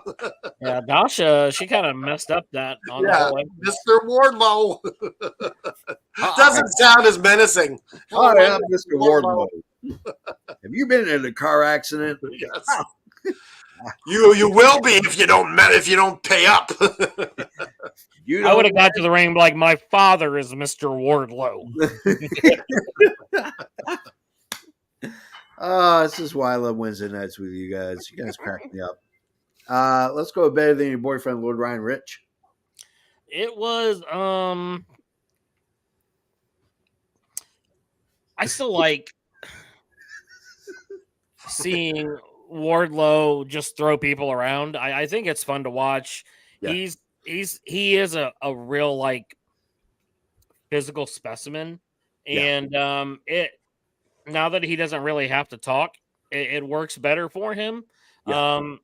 [SPEAKER 3] Yeah, Dasha, she kind of messed up that. On the whole
[SPEAKER 2] Mr. Wardlow. Doesn't sound as menacing.
[SPEAKER 1] Oh, yeah, Mr. Wardlow. Have you been in a car accident?
[SPEAKER 2] Yes. You will be if you don't pay up.
[SPEAKER 3] I would have got to the ring like my father is Mr. Wardlow.
[SPEAKER 1] This is why I love Wednesday nights with you guys. You guys crack me up. Let's go better than your boyfriend, Lord Ryan Rich.
[SPEAKER 3] It was I still like seeing Wardlow just throw people around. I think it's fun to watch. Yeah. He is a real like physical specimen, and it now that he doesn't really have to talk, it works better for him. Yeah.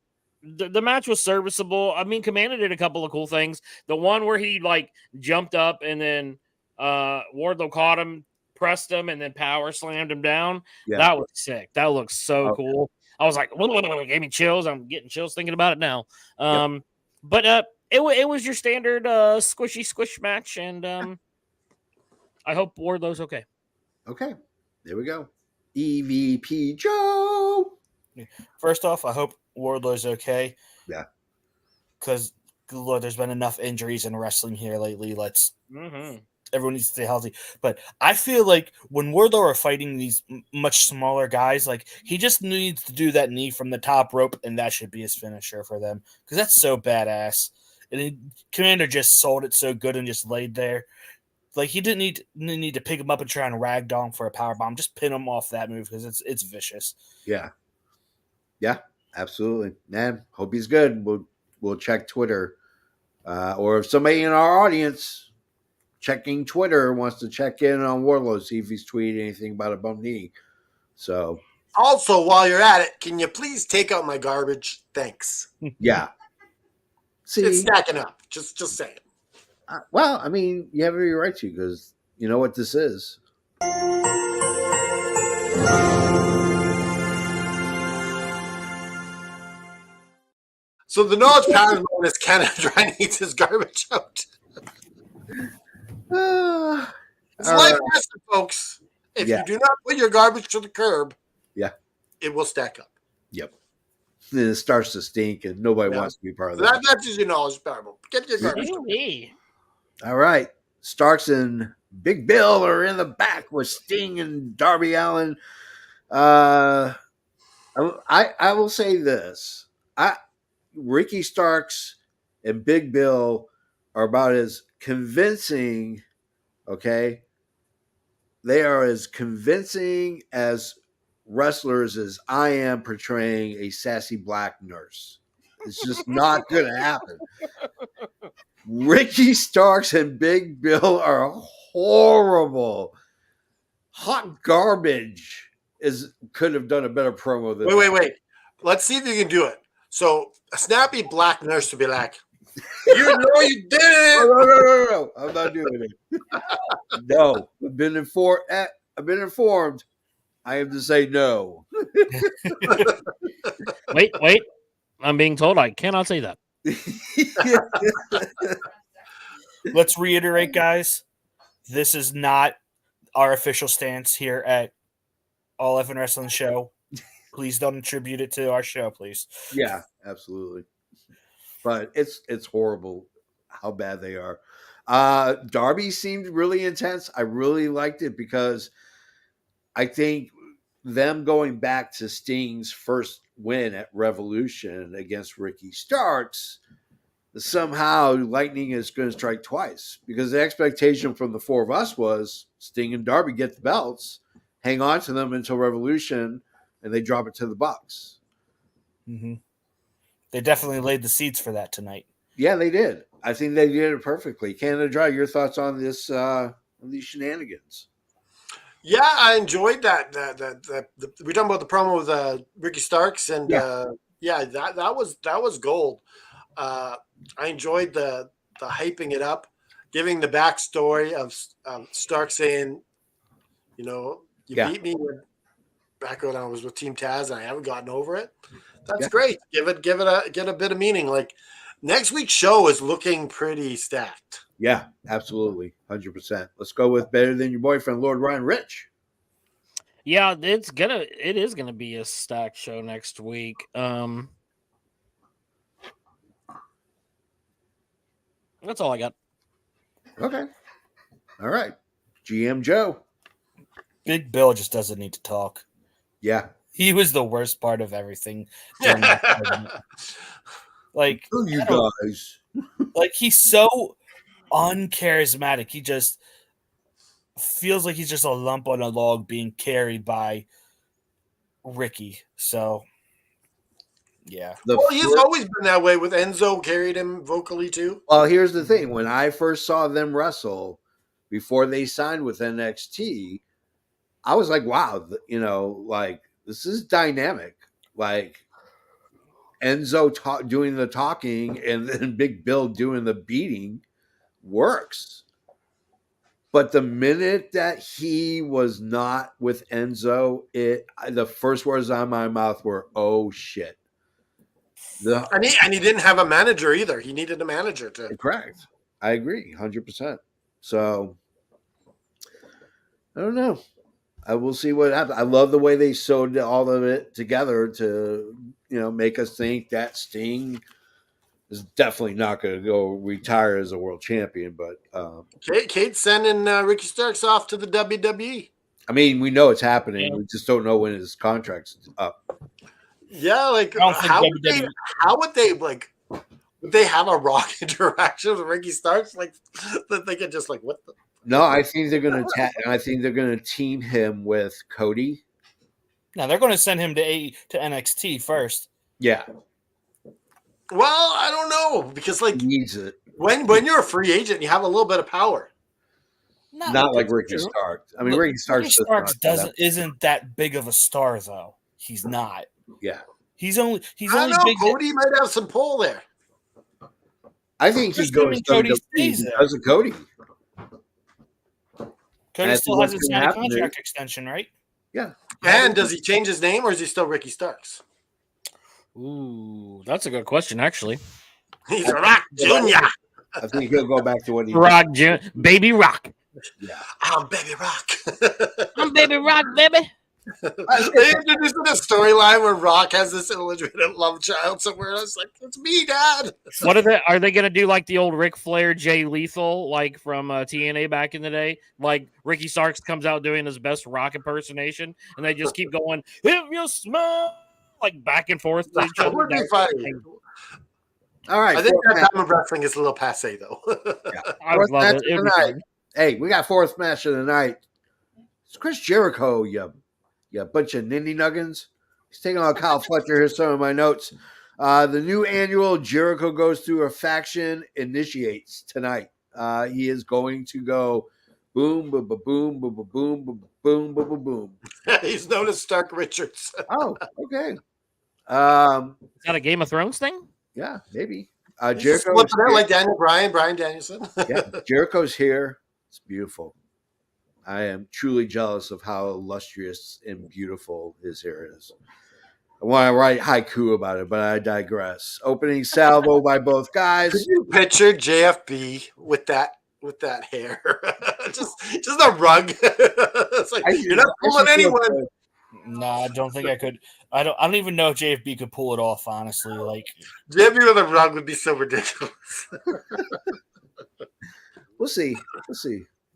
[SPEAKER 3] The match was serviceable. I mean, Commander did a couple of cool things. The one where he like jumped up and then Wardlow caught him, pressed him, and then power slammed him down. Yeah. That was sick. That looks so cool. I was like, it gave me chills. I'm getting chills thinking about it now. But it was your standard squishy squish match, and I hope Wardlow's okay.
[SPEAKER 1] Okay, there we go. EVP Joe.
[SPEAKER 6] First off, I hope Wardlow's okay.
[SPEAKER 1] Yeah,
[SPEAKER 6] because Lord, there's been enough injuries in wrestling here lately. Let's everyone needs to stay healthy. But I feel like when Wardlow are fighting these much smaller guys, like he just needs to do that knee from the top rope, and that should be his finisher for them because that's so badass. And Commander just sold it so good and just laid there. Like he didn't need to pick him up and try and ragdoll him for a power bomb. Just pin him off that move because it's vicious.
[SPEAKER 1] Yeah, absolutely, man. Hope he's good. We'll check Twitter, or if somebody in our audience checking Twitter wants to check in on Wardlow, see if he's tweeted anything about a bum knee. So
[SPEAKER 2] Also, while you're at it, can you please take out my garbage? Thanks.
[SPEAKER 1] yeah, see,
[SPEAKER 2] It's stacking up. Just saying.
[SPEAKER 1] well, I mean, you have every right to because you know what this is.
[SPEAKER 2] So the knowledge pattern known as Canada Dry needs his garbage out. It's
[SPEAKER 1] all
[SPEAKER 2] life
[SPEAKER 1] right.
[SPEAKER 2] lesson, folks. If
[SPEAKER 1] Yeah.
[SPEAKER 2] you do not put your garbage to the curb,
[SPEAKER 1] Yeah.
[SPEAKER 2] it will stack up.
[SPEAKER 1] Yep. Then it starts to stink, and nobody
[SPEAKER 2] Yeah.
[SPEAKER 1] wants to be part of
[SPEAKER 2] So
[SPEAKER 1] that.
[SPEAKER 2] that's just your knowledge pattern. Get your garbage out.
[SPEAKER 3] Ew-wee.
[SPEAKER 1] All right. Starks and Big Bill are in the back with Sting and Darby Allin. I will say this. Ricky Starks and Big Bill are about as convincing, okay? They are as convincing as wrestlers as I am portraying a sassy black nurse. It's just not going to happen. Ricky Starks and Big Bill are horrible. Hot garbage could have done a better promo than
[SPEAKER 2] Wait. Let's see if you can do it. So a snappy black nurse to be like, you know you did it.
[SPEAKER 1] No. I'm not doing it. No. I've been informed. I have to say no.
[SPEAKER 3] Wait. I'm being told I cannot say that.
[SPEAKER 6] Let's reiterate, guys. This is not our official stance here at All F and Wrestling Show. Please don't attribute it to our show, please.
[SPEAKER 1] Yeah, absolutely. But it's horrible how bad they are. Darby seemed really intense. I really liked it because I think them going back to Sting's first win at Revolution against Ricky Starks, somehow lightning is going to strike twice because the expectation from the four of us was Sting and Darby get the belts, hang on to them until Revolution, and they drop it to the Bucks.
[SPEAKER 6] Mm-hmm. They definitely laid the seeds for that tonight.
[SPEAKER 1] Yeah, they did. I think they did it perfectly. Canada Dry, your thoughts on this? These shenanigans?
[SPEAKER 2] Yeah, I enjoyed that. We're talking about the promo with Ricky Starks, and that was gold. I enjoyed the hyping it up, giving the backstory of Stark saying, you beat me back when I was with Team Taz, and I haven't gotten over it. That's great. Get a bit of meaning. Like next week's show is looking pretty stacked.
[SPEAKER 1] Yeah, absolutely, 100%. Let's go with Better Than Your Boyfriend, Lord Ryan Rich.
[SPEAKER 3] Yeah, it is gonna be a stacked show next week. That's all I got.
[SPEAKER 1] Okay. All right. GM Joe.
[SPEAKER 6] Big Bill just doesn't need to talk.
[SPEAKER 1] Yeah.
[SPEAKER 6] He was the worst part of everything. Like,
[SPEAKER 1] Who you guys?
[SPEAKER 6] Like, he's so uncharismatic. He just feels like he's just a lump on a log being carried by Ricky. So, yeah.
[SPEAKER 2] He's always been that way with Enzo, carried him vocally too.
[SPEAKER 1] Well, here's the thing. When I first saw them wrestle before they signed with NXT, I was like, wow, like this is dynamic. Like Enzo doing the talking and then Big Bill doing the beating works. But the minute that he was not with Enzo, the first words out of my mouth were, "Oh shit!"
[SPEAKER 2] And he didn't have a manager either. He needed a manager to.
[SPEAKER 1] Correct. I agree, 100%. So I don't know. I will see what happens. I love the way they sewed all of it together to, make us think that Sting is definitely not going to go retire as a world champion. But
[SPEAKER 2] Kate's sending Ricky Starks off to the WWE.
[SPEAKER 1] I mean, we know it's happening.
[SPEAKER 3] Yeah.
[SPEAKER 1] We just don't know when his contract's up.
[SPEAKER 2] Yeah, like
[SPEAKER 6] I don't think
[SPEAKER 2] how
[SPEAKER 6] WWE
[SPEAKER 2] would they like? Would they have a Rock interaction with Ricky Starks? Like that they could just like what the.
[SPEAKER 1] No, I think they're going to. I think they're going to team him with Cody.
[SPEAKER 6] No, they're going to send him to NXT first.
[SPEAKER 1] Yeah,
[SPEAKER 2] Well, I don't know because like
[SPEAKER 1] he needs it.
[SPEAKER 2] when you're a free agent, you have a little bit of power.
[SPEAKER 6] No,
[SPEAKER 1] Not like
[SPEAKER 6] that's
[SPEAKER 1] Ricky
[SPEAKER 6] true.
[SPEAKER 1] Starks. I mean,
[SPEAKER 6] Look,
[SPEAKER 1] Ricky Starks,
[SPEAKER 6] isn't that big of a star though. He's not.
[SPEAKER 1] Yeah,
[SPEAKER 6] He's only
[SPEAKER 2] I don't know.
[SPEAKER 6] big.
[SPEAKER 2] Cody might have some pull there.
[SPEAKER 1] I think he goes
[SPEAKER 6] Cody
[SPEAKER 1] WWE
[SPEAKER 6] stays there.
[SPEAKER 1] because of Cody.
[SPEAKER 6] Cody
[SPEAKER 1] That's
[SPEAKER 6] still
[SPEAKER 1] what's
[SPEAKER 6] has his
[SPEAKER 1] gonna happen,
[SPEAKER 6] contract extension, right?
[SPEAKER 1] Yeah,
[SPEAKER 2] And does he change his name or is he still Ricky Starks?
[SPEAKER 3] Ooh, that's a good question, actually.
[SPEAKER 2] He's a Rock Junior.
[SPEAKER 1] I think he'll go back to what he
[SPEAKER 3] Rock, Baby Rock.
[SPEAKER 1] Yeah.
[SPEAKER 2] I'm Baby Rock.
[SPEAKER 3] I'm Baby Rock, baby.
[SPEAKER 2] They introduced a storyline where Rock has this illegitimate love child somewhere. And I was like, it's me, Dad.
[SPEAKER 3] What are they gonna do like the old Ric Flair, Jay Lethal, like from TNA back in the day? Like Ricky Starks comes out doing his best Rock impersonation, and they just keep going, "If you smell," like back and forth to each
[SPEAKER 2] That
[SPEAKER 3] other.
[SPEAKER 2] would be funny.
[SPEAKER 1] All right.
[SPEAKER 2] I think
[SPEAKER 1] fourth
[SPEAKER 2] that
[SPEAKER 1] match.
[SPEAKER 2] time of wrestling is a little passe, though.
[SPEAKER 3] I would
[SPEAKER 1] Fourth
[SPEAKER 3] love
[SPEAKER 1] match
[SPEAKER 3] it.
[SPEAKER 1] of
[SPEAKER 3] It
[SPEAKER 1] the
[SPEAKER 3] would be
[SPEAKER 1] night.
[SPEAKER 3] fun.
[SPEAKER 1] Hey, we got fourth match of the night. It's Chris Jericho, you bunch of nindy nuggins. He's taking on Kyle Fletcher. Here's some of my notes. The new annual Jericho Goes Through a Faction initiates tonight. He is going to go boom, boom, boom, boom, boom, boom, boom, boom, boom, boom, boom.
[SPEAKER 2] He's known as Stark Richards.
[SPEAKER 1] Oh, okay.
[SPEAKER 3] Is that a Game of Thrones thing?
[SPEAKER 1] Yeah, maybe.
[SPEAKER 2] He's
[SPEAKER 1] Jericho's
[SPEAKER 2] flipping out
[SPEAKER 1] here.
[SPEAKER 2] like Brian Danielson.
[SPEAKER 1] Yeah, Jericho's here. It's beautiful. I am truly jealous of how illustrious and beautiful his hair is. I want to write haiku about it, but I digress. Opening salvo by both guys.
[SPEAKER 2] Could you picture JFB with that hair? just a rug. It's like you're not fooling anyone.
[SPEAKER 6] No, I don't think I could. I don't even know if JFB could pull it off. Honestly, like
[SPEAKER 2] JFB with a rug would be so ridiculous.
[SPEAKER 1] We'll see.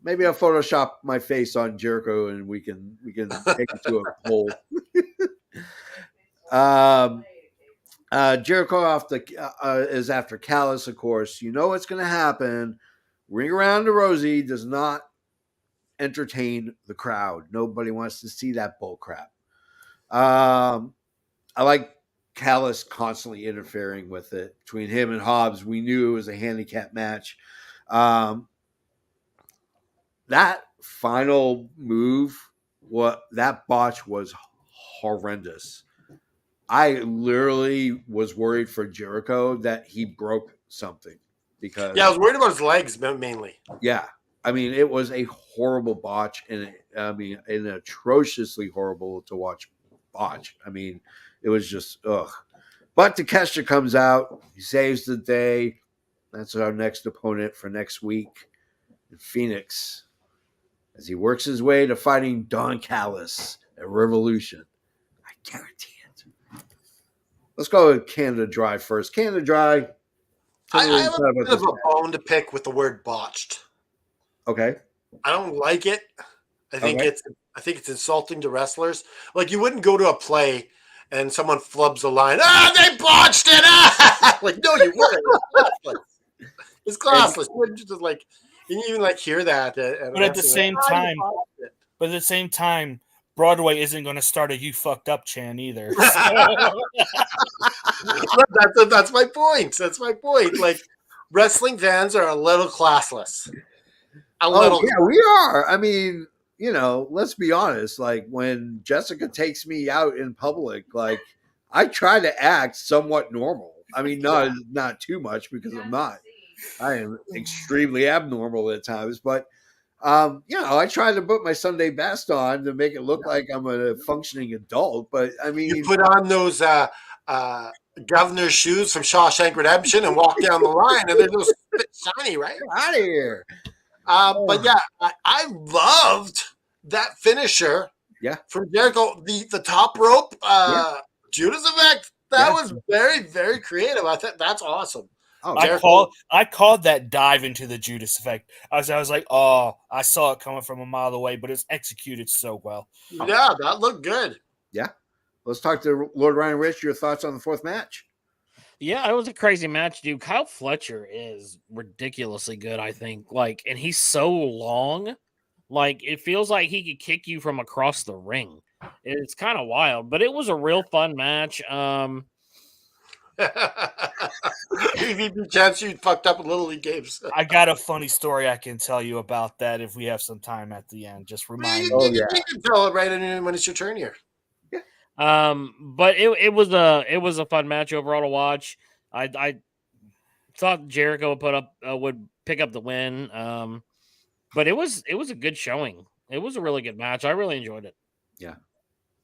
[SPEAKER 1] Maybe I'll Photoshop my face on Jericho and we can take it to a poll. Jericho is after Callis, of course. You know what's going to happen. Ring Around the Rosie does not entertain the crowd. Nobody wants to see that bull crap. I like Callis constantly interfering with it. Between him and Hobbs, we knew it was a handicap match. That final move, that botch was horrendous. I literally was worried for Jericho that he broke something because
[SPEAKER 2] I was worried about his legs mainly.
[SPEAKER 1] Yeah, I mean it was a horrible botch and an atrociously horrible to watch botch. I mean it was just ugh. But Takeshita comes out, he saves the day. That's our next opponent for next week in Phoenix. As he works his way to fighting Don Callis at Revolution. I guarantee it. Let's go with Canada Dry first. Canada Dry.
[SPEAKER 2] I have a bit of a bone to pick with the word botched.
[SPEAKER 1] Okay.
[SPEAKER 2] I don't like it. I think
[SPEAKER 1] Okay.
[SPEAKER 2] it's insulting to wrestlers. Like you wouldn't go to a play and someone flubs a line. They botched it. Like no, you wouldn't. It's classless. You wouldn't just like. You didn't even hear that.
[SPEAKER 6] But at the same time, Broadway isn't going to start a "you fucked up" chant either.
[SPEAKER 2] That's my point. That's my point. Like wrestling fans are a little classless.
[SPEAKER 1] Yeah, we are. I mean, let's be honest. Like when Jessica takes me out in public, like I try to act somewhat normal. I mean, not too much because I'm not. I am extremely abnormal at times, but I try to put my Sunday best on to make it look like I'm a functioning adult. But I mean,
[SPEAKER 2] you put on those governor's shoes from Shawshank Redemption and walk down the line, and they're just shiny, right?
[SPEAKER 1] Get out of here.
[SPEAKER 2] But yeah, I loved that finisher.
[SPEAKER 1] Yeah,
[SPEAKER 2] from Jericho, the top rope, Judas effect. That was very, very creative. I think that's awesome.
[SPEAKER 1] Oh,
[SPEAKER 6] I called that dive into the Judas effect. I was like, oh, I saw it coming from a mile away, but it's executed so well.
[SPEAKER 2] Yeah, that looked good.
[SPEAKER 1] yeah. Let's talk to Lord Ryan Rich. Your thoughts on the fourth match?
[SPEAKER 3] Yeah, it was a crazy match, dude. Kyle Fletcher is ridiculously good, I think. Like, and he's so long. Like, it feels like he could kick you from across the ring. It's kind of wild, but it was a real fun match.
[SPEAKER 2] If chance you fucked up in Little League games.
[SPEAKER 6] I got a funny story I can tell you about that if we have some time at the end. Just remind me.
[SPEAKER 2] You can tell it right when it's your turn here.
[SPEAKER 3] But it was a fun match overall to watch. I thought Jericho would pick up the win. But it was a good showing. It was a really good match. I really enjoyed it.
[SPEAKER 1] Yeah.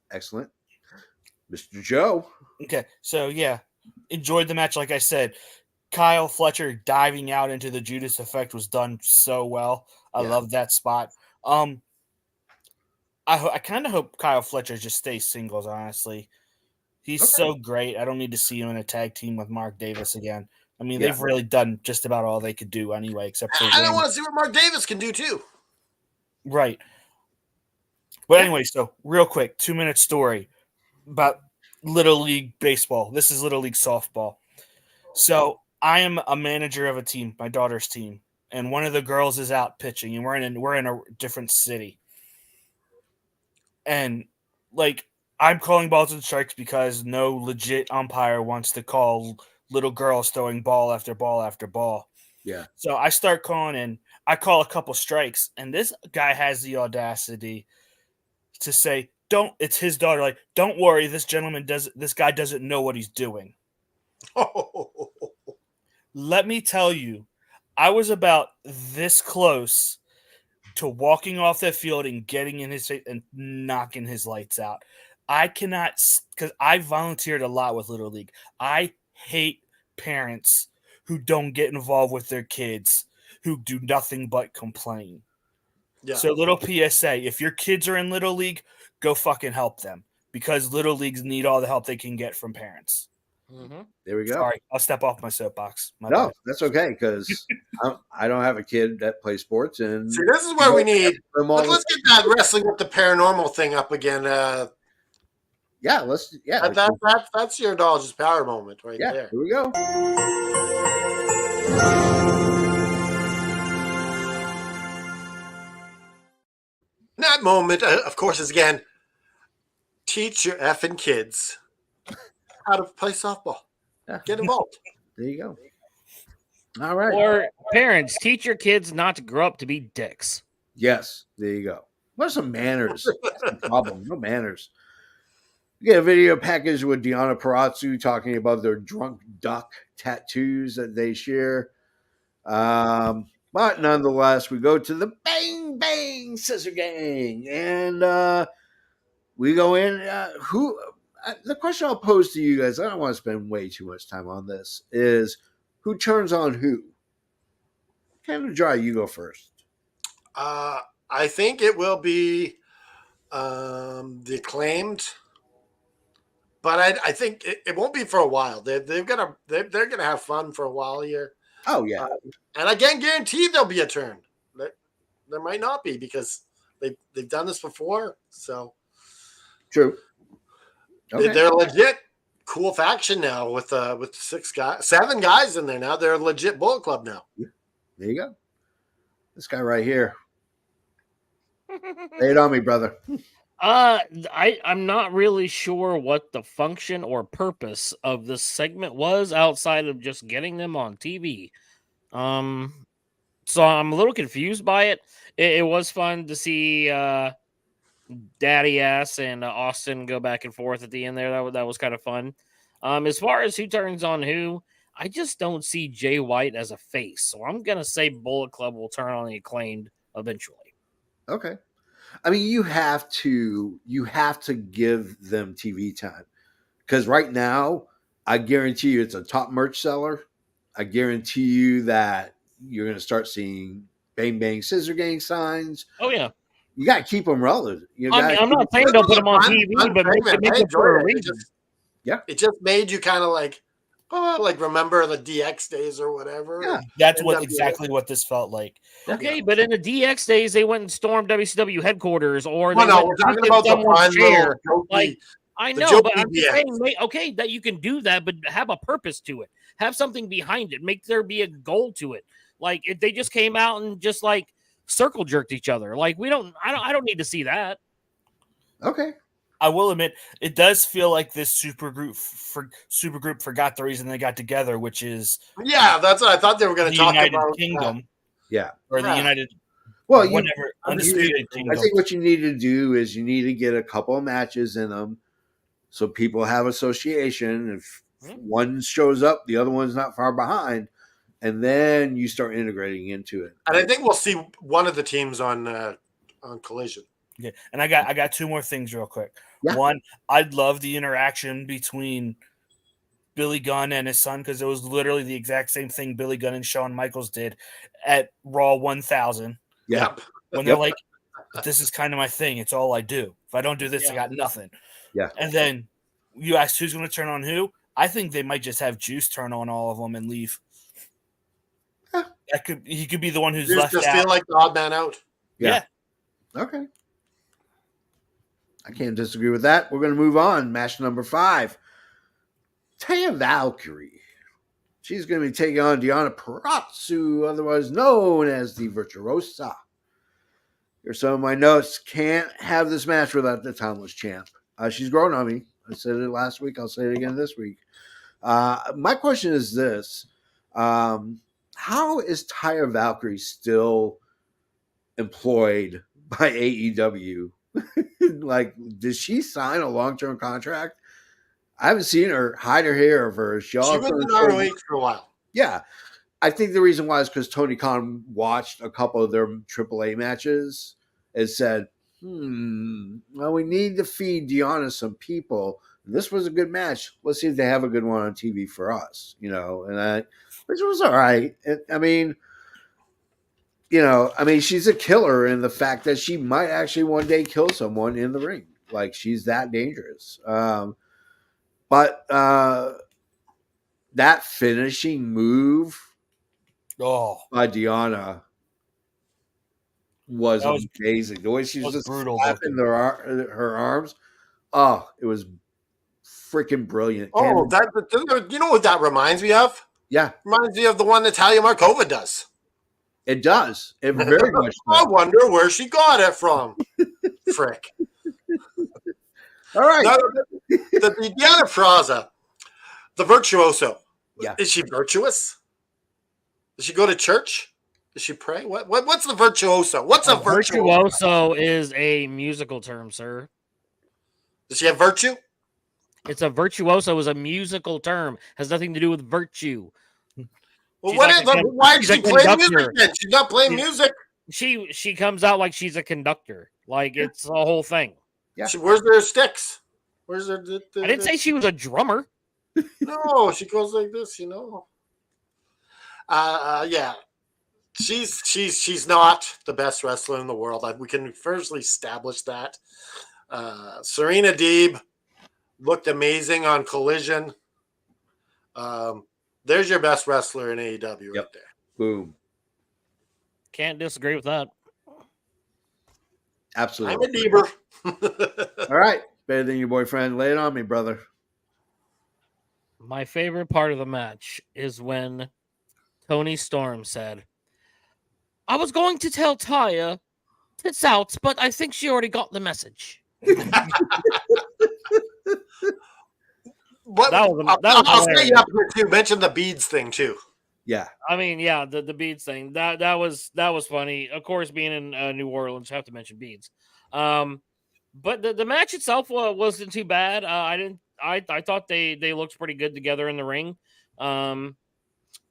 [SPEAKER 1] Excellent. Mr. Joe.
[SPEAKER 6] Okay, so yeah, enjoyed the match. Like I said, Kyle Fletcher diving out into the Judas effect was done so well. I love that spot. I kind of hope Kyle Fletcher just stays singles, honestly. He's so great. I don't need to see him in a tag team with Mark Davis again. I mean, they've really done just about all they could do anyway, except for
[SPEAKER 2] I don't want to see what Mark Davis can do too.
[SPEAKER 6] Right. But anyway, so real quick, 2-minute story about Little League baseball. This is Little League softball. So I am a manager of a team, my daughter's team, and one of the girls is out pitching, and we're in a different city. And like I'm calling balls and strikes because no legit umpire wants to call little girls throwing ball after ball after ball.
[SPEAKER 1] Yeah.
[SPEAKER 6] So I start calling and I call a couple strikes, and this guy has the audacity to say, it's his daughter, like, don't worry, this guy doesn't know what he's doing. Let me tell you, I was about this close to walking off that field and getting in his face and knocking his lights out. I cannot, because I volunteered a lot with Little League. I hate parents who don't get involved with their kids, who do nothing but complain. Yeah. So little PSA, if your kids are in Little League, go fucking help them, because Little Leagues need all the help they can get from parents.
[SPEAKER 3] Mm-hmm.
[SPEAKER 1] There we go.
[SPEAKER 6] Sorry, I'll step off my soapbox.
[SPEAKER 1] No, that's okay, because I don't have a kid that plays sports. And
[SPEAKER 2] see, this is where we need. Let's get that wrestling with the paranormal thing up again. That's your indulgence power moment right there.
[SPEAKER 1] Here we go.
[SPEAKER 2] That moment, of course, is again, teach your effing kids how to play softball. Yeah. Get involved.
[SPEAKER 1] There you go. All right.
[SPEAKER 3] Or parents, teach your kids not to grow up to be dicks.
[SPEAKER 1] Yes, there you go. What are some manners? That's the problem. No manners. You get a video package with Deanna Parazzo talking about their drunk duck tattoos that they share. But nonetheless, we go to the Bang Bang Scissor Gang, and we go in. The question I'll pose to you guys, I don't want to spend way too much time on this, is who turns on who? Canada Dry, you go first.
[SPEAKER 2] I think it will be the Acclaimed, but I think it won't be for a while. They're gonna have fun for a while here.
[SPEAKER 1] Oh yeah,
[SPEAKER 2] and I can guarantee there'll be a turn. There might not be, because they've done this before. So
[SPEAKER 1] true. Okay.
[SPEAKER 2] They're legit cool faction now with 7 guys in there now. They're a legit Bullet Club now.
[SPEAKER 1] Yeah. There you go. This guy right here. Lay it on me, brother.
[SPEAKER 3] I'm not really sure what the function or purpose of this segment was outside of just getting them on TV. So I'm a little confused by it. It was fun to see Daddy Ass and Austin go back and forth at the end there. That was kind of fun. As far as who turns on who, I just don't see Jay White as a face. So I'm going to say Bullet Club will turn on the Acclaimed eventually.
[SPEAKER 1] Okay. I mean, you have to give them TV time, because right now, I guarantee you it's a top merch seller. I guarantee you that you're going to start seeing Bang Bang Scissor Gang signs.
[SPEAKER 3] Oh yeah,
[SPEAKER 1] you got to keep them relevant.
[SPEAKER 3] I'm not saying don't put them on TV, but make it for a reason.
[SPEAKER 2] It just made you kind of like, Oh, like remember the DX days or whatever.
[SPEAKER 1] Yeah.
[SPEAKER 6] That's
[SPEAKER 2] NWA.
[SPEAKER 6] exactly what this felt like.
[SPEAKER 3] Okay, but in the DX days, they went and stormed WCW headquarters, or they
[SPEAKER 2] Well, no,
[SPEAKER 3] went
[SPEAKER 2] we're
[SPEAKER 3] and
[SPEAKER 2] talking
[SPEAKER 3] took in
[SPEAKER 2] about the
[SPEAKER 3] someone's
[SPEAKER 2] fun
[SPEAKER 3] chair.
[SPEAKER 2] little jokey.
[SPEAKER 3] Like, I
[SPEAKER 2] the
[SPEAKER 3] know, but
[SPEAKER 2] jokey
[SPEAKER 3] I'm just
[SPEAKER 2] DX.
[SPEAKER 3] saying, okay, that you can do that, but have a purpose to it. Have something behind it. Make there be a goal to it. Like, if they just came out and just like circle jerked each other, like I don't need to see that.
[SPEAKER 1] Okay.
[SPEAKER 6] I will admit, it does feel like this supergroup forgot the reason they got together, which is
[SPEAKER 2] Yeah, that's what I thought they were going
[SPEAKER 6] the
[SPEAKER 2] to talk
[SPEAKER 6] United
[SPEAKER 2] about.
[SPEAKER 6] Kingdom
[SPEAKER 1] Yeah.
[SPEAKER 6] or the
[SPEAKER 2] Yeah.
[SPEAKER 6] United
[SPEAKER 1] Well, you,
[SPEAKER 6] whatever Undisputed
[SPEAKER 1] I
[SPEAKER 6] Kingdom.
[SPEAKER 1] think what you need to do is you need to get a couple of matches in them so people have association. If one shows up, the other one's not far behind, and then you start integrating into it.
[SPEAKER 2] And I think we'll see one of the teams on Collision.
[SPEAKER 6] Yeah, and I got two more things real quick.
[SPEAKER 1] Yeah.
[SPEAKER 6] One, I'd love the interaction between Billy Gunn and his son because it was literally the exact same thing Billy Gunn and Shawn Michaels did at Raw 1000.
[SPEAKER 1] Yeah.
[SPEAKER 6] When they're like, this is kind of my thing. It's all I do. If I don't do this, I got nothing.
[SPEAKER 1] Yeah.
[SPEAKER 6] And then you asked who's going to turn on who. I think they might just have Juice turn on all of them and leave. He could be the one who's left
[SPEAKER 2] just
[SPEAKER 6] out.
[SPEAKER 2] feel like the odd man out.
[SPEAKER 6] Yeah.
[SPEAKER 1] Okay. I can't disagree with that. We're going to move on. Match number 5. Taya Valkyrie. She's going to be taking on Deonna Purrazzo, otherwise known as the Virtuosa. Here's some of my notes. Can't have this match without the timeless champ. She's grown on me. I said it last week. I'll say it again this week. My question is this. How is Taya Valkyrie still employed by AEW? Like, did she sign a long-term contract? I haven't seen her hide her hair of her.
[SPEAKER 2] She was in ROH for a while.
[SPEAKER 1] Yeah. I think the reason why is because Tony Khan watched a couple of their AAA matches and said, well, we need to feed Deonna some people. This was a good match. Let's see if they have a good one on TV for us, you know, and which was all right. I mean, she's a killer in the fact that she might actually one day kill someone in the ring. Like, she's that dangerous. But that finishing move by Deonna was amazing. The way she was just
[SPEAKER 6] brutal
[SPEAKER 1] slapping her arms. Oh, it was freaking brilliant.
[SPEAKER 2] Oh, you know what that reminds me of?
[SPEAKER 1] Yeah.
[SPEAKER 2] Reminds me of the one Natalia Markova does.
[SPEAKER 1] It does. It very much does.
[SPEAKER 2] I wonder where she got it from. Frick.
[SPEAKER 1] All right.
[SPEAKER 2] Now, the Deonna Purrazzo, the virtuoso.
[SPEAKER 1] Yeah.
[SPEAKER 2] Is she virtuous? Does she go to church? Does she pray? What's the virtuoso? What's a virtuoso?
[SPEAKER 3] Virtuoso is a musical term, sir.
[SPEAKER 2] Does she have virtue?
[SPEAKER 3] It's a virtuoso is a musical term. Has nothing to do with virtue.
[SPEAKER 2] Well,
[SPEAKER 3] She's
[SPEAKER 2] why did she play
[SPEAKER 3] conductor.
[SPEAKER 2] music then? She's not playing music.
[SPEAKER 3] She comes out like she's a conductor. Like, it's a whole thing.
[SPEAKER 1] Yeah.
[SPEAKER 2] Where's their sticks? Where's their?
[SPEAKER 3] I didn't say she was a drummer.
[SPEAKER 2] No, she goes like this, you know. Yeah, she's not the best wrestler in the world. We can firstly establish that. Serena Deeb looked amazing on Collision. There's your best wrestler in AEW right there.
[SPEAKER 1] Boom.
[SPEAKER 3] Can't disagree with that.
[SPEAKER 1] Absolutely.
[SPEAKER 2] I'm a Deeber.
[SPEAKER 1] All right. Better than your boyfriend. Lay it on me, brother.
[SPEAKER 3] My favorite part of the match is when Tony Storm said, I was going to tell Taya tits out, but I think she already got the message.
[SPEAKER 2] I'll say you up here too. Mention the beads thing too.
[SPEAKER 1] Yeah.
[SPEAKER 3] I mean, yeah, the beads thing. That was funny. Of course, being in New Orleans, you have to mention beads. But the match itself wasn't too bad. I thought they looked pretty good together in the ring. But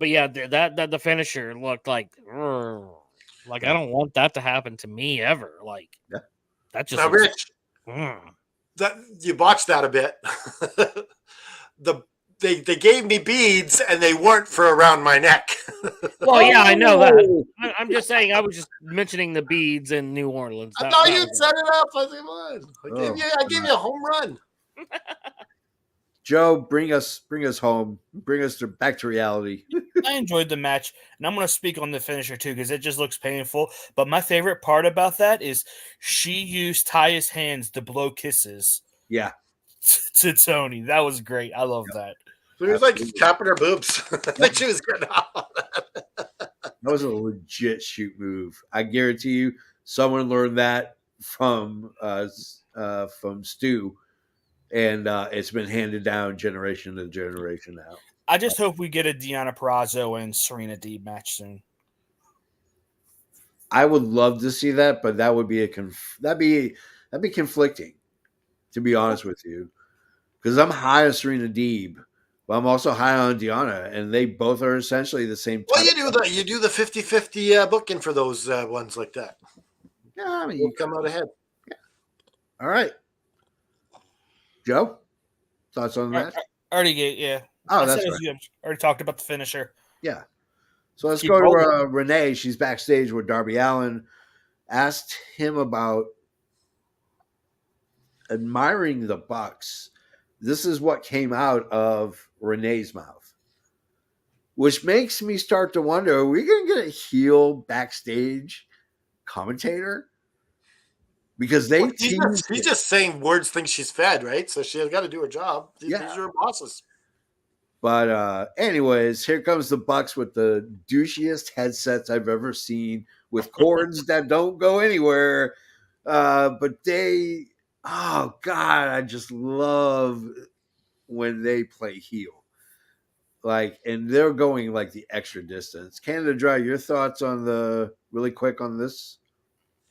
[SPEAKER 3] yeah, that the finisher looked like I don't want that to happen to me ever. Like, that just
[SPEAKER 2] now, Rich, that you botched that a bit. They gave me beads and they weren't for around my neck.
[SPEAKER 3] Well, yeah, I know that. I'm just saying. I was just mentioning the beads in New Orleans.
[SPEAKER 2] I thought you'd set it up. I gave you a home run.
[SPEAKER 1] Joe, bring us home. Bring us back to reality.
[SPEAKER 6] I enjoyed the match, and I'm going to speak on the finisher too because it just looks painful. But my favorite part about that is she used Taya's hands to blow kisses
[SPEAKER 1] Yeah.
[SPEAKER 6] to Tony. That was great. I love that.
[SPEAKER 2] So he was like tapping her boobs. I think she was getting off.
[SPEAKER 1] That was a legit shoot move. I guarantee you, someone learned that from Stu, and it's been handed down generation to generation now.
[SPEAKER 6] I just hope we get a Deonna Purrazzo and Serena Deeb match soon.
[SPEAKER 1] I would love to see that, but that would be that'd be conflicting, to be honest with you, because I'm high on Serena Deeb, but I'm also high on Deonna, and they both are essentially the same.
[SPEAKER 2] Well, you do the 50-50 booking for those ones like that.
[SPEAKER 1] Yeah, I mean,
[SPEAKER 2] You come out ahead.
[SPEAKER 1] all right, Joe, thoughts on that?
[SPEAKER 6] Already get yeah.
[SPEAKER 1] Oh,
[SPEAKER 6] I
[SPEAKER 1] that's
[SPEAKER 6] said
[SPEAKER 1] right.
[SPEAKER 6] you already talked about the finisher.
[SPEAKER 1] Yeah. So let's
[SPEAKER 6] Keep
[SPEAKER 1] go to
[SPEAKER 6] rolling.
[SPEAKER 1] Renee. She's backstage with Darby Allin. Asked him about admiring the Bucks. This is what came out of Renee's mouth, which makes me start to wonder: are we going to get a heel backstage commentator? Because they
[SPEAKER 2] He's just saying words, thinks she's fed, right? So she's got to do her job. These
[SPEAKER 1] Yeah.
[SPEAKER 2] are her bosses.
[SPEAKER 1] But anyways, here comes the Bucks with the douchiest headsets I've ever seen, with cords that don't go anywhere. But they, oh God, I just love when they play heel. Like, and they're going like the extra distance. Canada Dry, your thoughts on really quick on this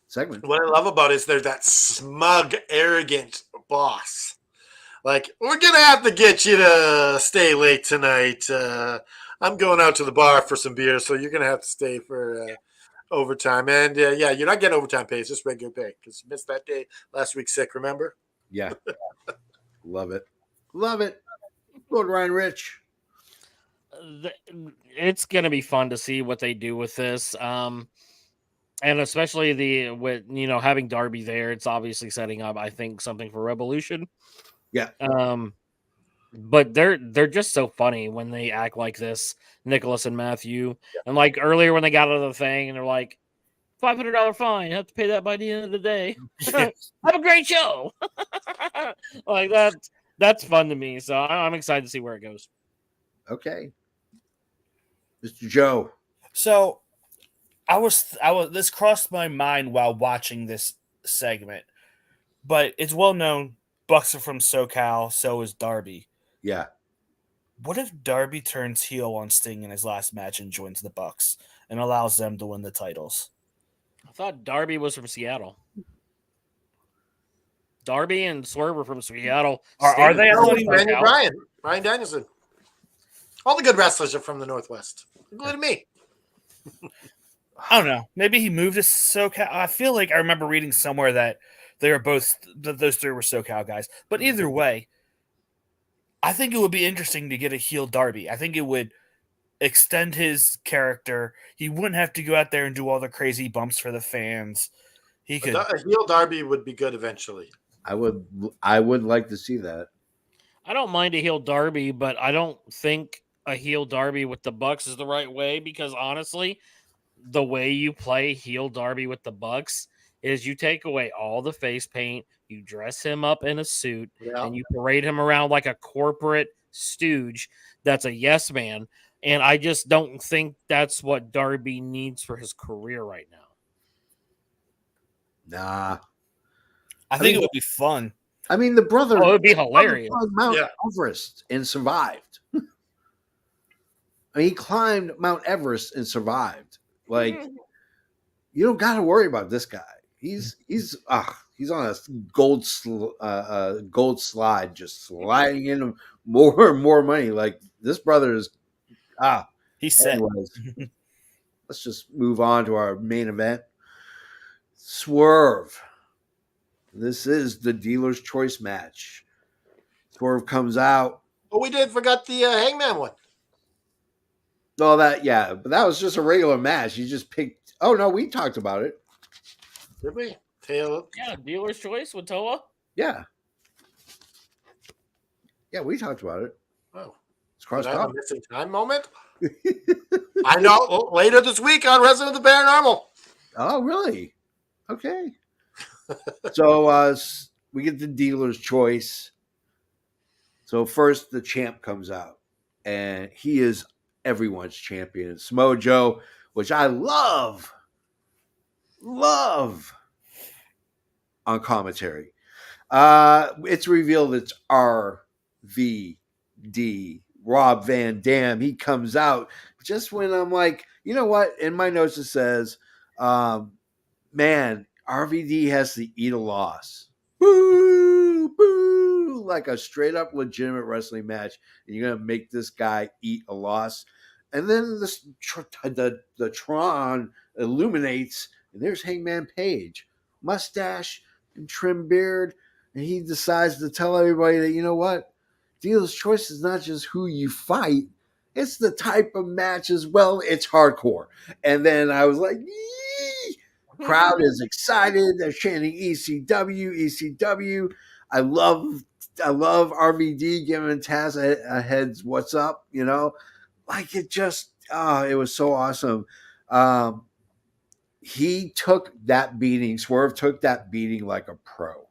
[SPEAKER 1] segment?
[SPEAKER 2] What I love about it is they're that smug, arrogant boss. Like, we're going to have to get you to stay late tonight. I'm going out to the bar for some beer, so you're going to have to stay for overtime. And, yeah, you're not getting overtime pay. It's just regular pay because you missed that day last week sick, remember?
[SPEAKER 1] Yeah. Love it. Love it. Lord Ryan Rich.
[SPEAKER 3] It's going to be fun to see what they do with this. And especially with having Darby there, it's obviously setting up, I think, something for Revolution.
[SPEAKER 1] Yeah.
[SPEAKER 3] But they're just so funny when they act like this, Nicholas and Matthew. Yeah. And like earlier when they got out of the thing and they're like, $500 fine, you have to pay that by the end of the day. Have a great show. Like that's fun to me. So I'm excited to see where it goes.
[SPEAKER 1] Okay. Mr. Joe.
[SPEAKER 6] So I was this crossed my mind while watching this segment, but it's well known Bucks are from SoCal, so is Darby.
[SPEAKER 1] Yeah.
[SPEAKER 6] What if Darby turns heel on Sting in his last match and joins the Bucks and allows them to win the titles?
[SPEAKER 3] I thought Darby was from Seattle. Darby and Swerve are from Seattle.
[SPEAKER 6] Are they all
[SPEAKER 2] Ryan Danielson. All the good wrestlers are from the Northwest, including me.
[SPEAKER 6] I don't know. Maybe he moved to SoCal. I feel like I remember reading somewhere that they were both those three were SoCal guys. But either way, I think it would be interesting to get a heel Darby. I think it would extend his character. He wouldn't have to go out there and do all the crazy bumps for the fans. He could.
[SPEAKER 2] A heel Darby would be good eventually.
[SPEAKER 1] I would like to see that.
[SPEAKER 3] I don't mind a heel Darby, but I don't think a heel Darby with the Bucks is the right way because honestly, the way you play heel Darby with the Bucks is you take away all the face paint, you dress him up in a suit, and you parade him around like a corporate stooge that's a yes man. And I just don't think that's what Darby needs for his career right now.
[SPEAKER 1] Nah.
[SPEAKER 6] I think it would be fun.
[SPEAKER 1] I mean, the brother.
[SPEAKER 3] Oh, it would be hilarious.
[SPEAKER 1] Mount Everest and survived. I mean, he climbed Mount Everest and survived. Like, you don't got to worry about this guy. He's on a gold slide, just sliding in more and more money. Like, this brother is
[SPEAKER 6] he's set.
[SPEAKER 1] Anyways, let's just move on to our main event. Swerve. This is the dealer's choice match. Swerve comes out.
[SPEAKER 2] Oh, we forgot the Hangman one.
[SPEAKER 1] Oh, but that was just a regular match. You just picked. Oh no, we talked about it.
[SPEAKER 2] Did we? Taylor.
[SPEAKER 3] Yeah, dealer's choice with Toa.
[SPEAKER 1] Yeah. Yeah, we talked about it.
[SPEAKER 2] Oh,
[SPEAKER 1] It's
[SPEAKER 2] did
[SPEAKER 1] crossed
[SPEAKER 2] I have
[SPEAKER 1] out.
[SPEAKER 2] a missing time moment? I know later this week on Resident of the Paranormal.
[SPEAKER 1] Oh, really? Okay. So we get the dealer's choice. So first, the champ comes out, and he is everyone's champion. Samoa Joe, which I love on commentary. It's revealed it's RVD, Rob Van Dam. He comes out just when I'm like, you know what? In my notes it says, man, RVD has to eat a loss. Boo, boo, like a straight up legitimate wrestling match, and you're gonna make this guy eat a loss. And then the Tron illuminates, and there's Hangman Page, mustache and trim beard, and he decides to tell everybody that, you know what, dealer's choice is not just who you fight, it's the type of match as well. It's hardcore. And then I was like, yee! Crowd is excited. They're chanting ECW, ECW. I love RVD giving Taz a heads what's up, you know? Like it just it was so awesome. He took that beating, Swerve took that beating like a pro.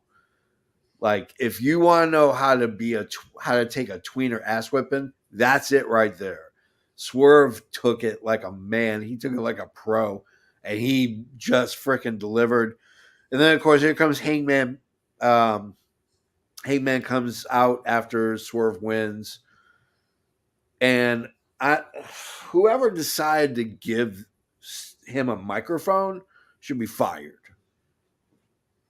[SPEAKER 1] Like if you want to know how to take a tweener ass whipping, that's it right there. Swerve took it like a man. He took it like a pro, and he just freaking delivered. And then of course here comes Hangman. Hangman comes out after Swerve wins, and whoever decided to give him a microphone should be fired,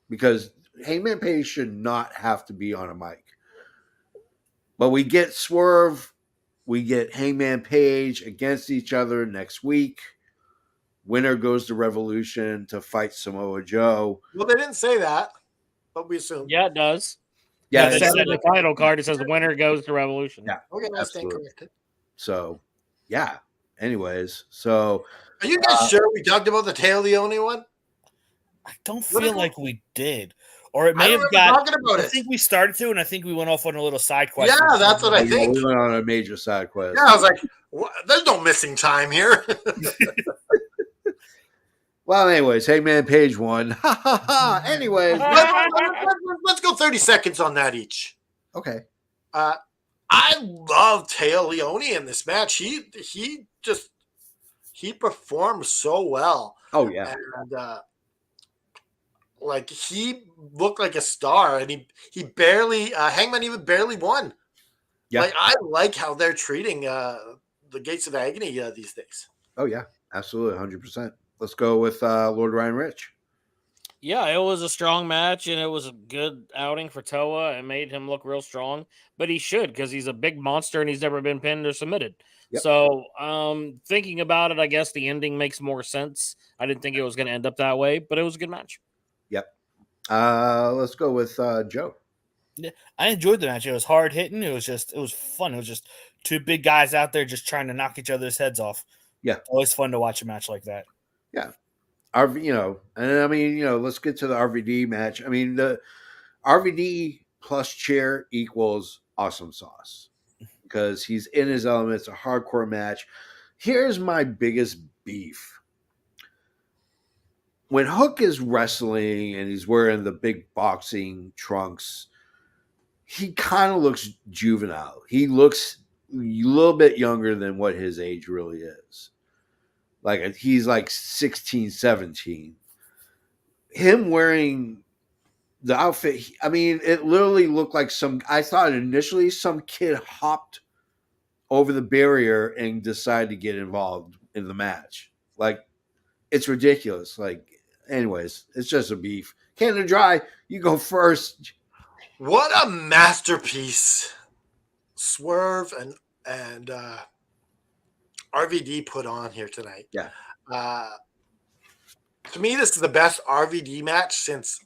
[SPEAKER 1] because Hangman Page should not have to be on a mic. But we get Swerve, we get Hangman Page against each other next week. Winner goes to Revolution to fight Samoa Joe.
[SPEAKER 2] Well, they didn't say that, but we assume.
[SPEAKER 3] Yeah, it does.
[SPEAKER 1] Yeah,
[SPEAKER 3] It
[SPEAKER 1] it
[SPEAKER 3] says
[SPEAKER 1] does.
[SPEAKER 3] in the title card, it says the winner goes to Revolution.
[SPEAKER 1] Yeah,
[SPEAKER 2] Okay, I stand
[SPEAKER 1] absolutely.
[SPEAKER 2] corrected.
[SPEAKER 1] So, yeah. Anyways, so
[SPEAKER 2] Are you guys sure we talked about the Tail Leone one?
[SPEAKER 6] I don't
[SPEAKER 2] What
[SPEAKER 6] feel
[SPEAKER 2] is-
[SPEAKER 6] like we did. Or it
[SPEAKER 2] I
[SPEAKER 6] may
[SPEAKER 2] don't
[SPEAKER 6] have
[SPEAKER 2] remember
[SPEAKER 6] got.
[SPEAKER 2] talking about
[SPEAKER 6] I
[SPEAKER 2] it.
[SPEAKER 6] think we started to, and I think we went off on a little side quest.
[SPEAKER 2] Yeah, that's what I
[SPEAKER 1] yeah,
[SPEAKER 2] think.
[SPEAKER 1] we went on a major side quest.
[SPEAKER 2] Yeah, I was like, there's no missing time here.
[SPEAKER 1] Well, anyways, Hangman Page won. Ha ha ha. Anyways,
[SPEAKER 2] Let's go 30 seconds on that each.
[SPEAKER 1] okay.
[SPEAKER 2] I love Tail Leone in this match. He performed so well.
[SPEAKER 1] Oh yeah.
[SPEAKER 2] And like he looked like a star, and he barely Hangman even barely won.
[SPEAKER 1] Yeah.
[SPEAKER 2] Like I like how they're treating the Gates of Agony these days.
[SPEAKER 1] Oh yeah. Absolutely, 100%. Let's go with Lord Ryan Rich.
[SPEAKER 3] Yeah, it was a strong match, and it was a good outing for Toa. It made him look real strong, but he should, because he's a big monster and he's never been pinned or submitted.
[SPEAKER 1] Yep.
[SPEAKER 3] So, thinking about it, I guess the ending makes more sense. I didn't think it was going to end up that way, but it was a good match.
[SPEAKER 1] Yep. Let's go with Joe.
[SPEAKER 6] Yeah, I enjoyed the match. It was hard hitting. It was fun. It was just two big guys out there just trying to knock each other's heads off.
[SPEAKER 1] Yeah.
[SPEAKER 6] Always fun to watch a match like that.
[SPEAKER 1] Yeah. Let's get to the RVD match. I mean, the RVD plus chair equals awesome sauce because he's in his element. It's a hardcore match. Here's my biggest beef. When Hook is wrestling and he's wearing the big boxing trunks, he kind of looks juvenile. He looks a little bit younger than what his age really is. Like he's like 16, 17. Him wearing the outfit, I mean, it literally looked like I thought initially some kid hopped over the barrier and decided to get involved in the match. Like, it's ridiculous. Like, anyways, it's just a beef. Canada Dry, you go first.
[SPEAKER 2] What a masterpiece Swerve and RVD put on here tonight.
[SPEAKER 1] Yeah.
[SPEAKER 2] To me, this is the best RVD match since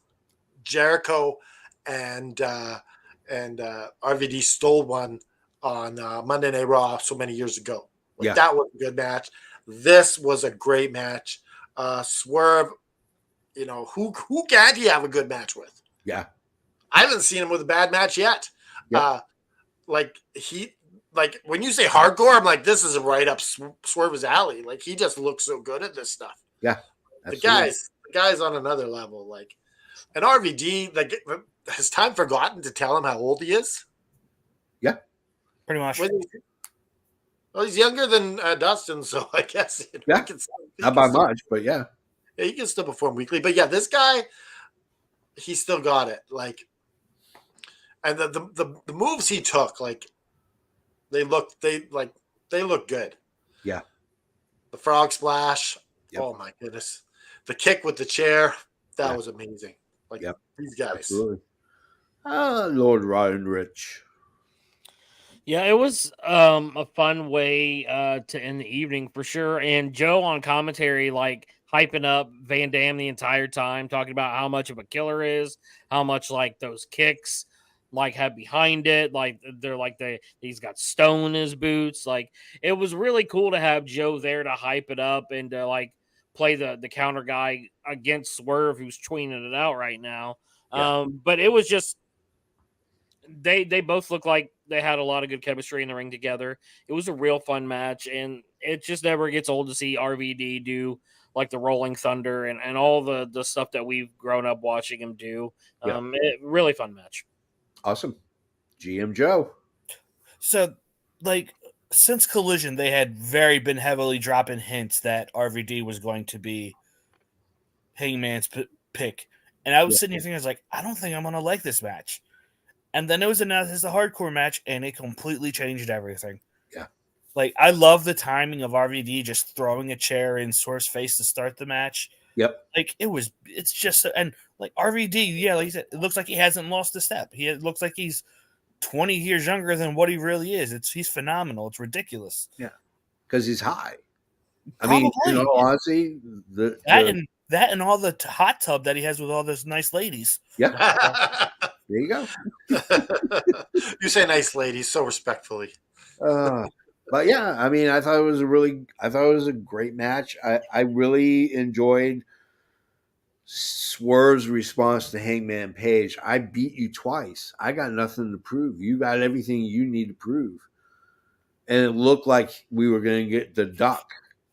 [SPEAKER 2] Jericho and RVD stole one on Monday Night Raw so many years ago. Like, that was a good match. This was a great match. Swerve, who can't he have a good match with?
[SPEAKER 1] Yeah.
[SPEAKER 2] I haven't seen him with a bad match yet.
[SPEAKER 1] Yep.
[SPEAKER 2] like when you say hardcore, I'm like, this is right up Swerve's alley. Like he just looks so good at this stuff.
[SPEAKER 1] Yeah,
[SPEAKER 2] The
[SPEAKER 1] absolutely.
[SPEAKER 2] guy's on another level. Like, and RVD, like, has time forgotten to tell him how old he is?
[SPEAKER 1] Yeah,
[SPEAKER 6] Pretty much.
[SPEAKER 2] Well, he's younger than Dustin, so I guess
[SPEAKER 1] yeah, not by much, but yeah.
[SPEAKER 2] Yeah, he can still perform weekly. But yeah, this guy, he still got it. Like, and the moves he took, like, they look good.
[SPEAKER 1] Yeah.
[SPEAKER 2] The frog splash.
[SPEAKER 1] Yep.
[SPEAKER 2] Oh my goodness. The kick with the chair. That was amazing. Like these guys.
[SPEAKER 1] Absolutely. Lord Ryan Rich.
[SPEAKER 3] Yeah, it was a fun way to end the evening for sure. And Joe on commentary, like hyping up Van Dam the entire time, talking about how much of a killer is, how much like those kicks like have behind it, like he's got stone in his boots. Like it was really cool to have Joe there to hype it up and to like play the counter guy against Swerve, who's tweening it out right now. But it was just they both look like they had a lot of good chemistry in the ring together. It was a real fun match, and it just never gets old to see RVD do like the Rolling Thunder and all the stuff that we've grown up watching him do. Really fun match.
[SPEAKER 1] Awesome. GM Joe.
[SPEAKER 6] So, like, since Collision, they had been heavily dropping hints that RVD was going to be Hangman's pick. And I was sitting here thinking, I was like, I don't think I'm going to like this match. And then it was announced as a hardcore match, and it completely changed everything.
[SPEAKER 1] Yeah.
[SPEAKER 6] Like, I love the timing of RVD just throwing a chair in Swerve's face to start the match.
[SPEAKER 1] Yep.
[SPEAKER 6] Like, it's just, and like RVD, like you said, it looks like he hasn't lost a step. It looks like he's 20 years younger than what he really is. He's phenomenal. It's ridiculous.
[SPEAKER 1] Yeah. Because he's high.
[SPEAKER 6] Probably.
[SPEAKER 1] I mean, honestly,
[SPEAKER 6] that and all the hot tub that he has with all those nice ladies.
[SPEAKER 1] Yeah. There you go.
[SPEAKER 2] You say nice ladies so respectfully.
[SPEAKER 1] But yeah, I mean, I thought it was a great match. I really enjoyed Swerve's response to Hangman Page. I beat you twice. I got nothing to prove. You got everything you need to prove. And it looked like we were going to get the duck.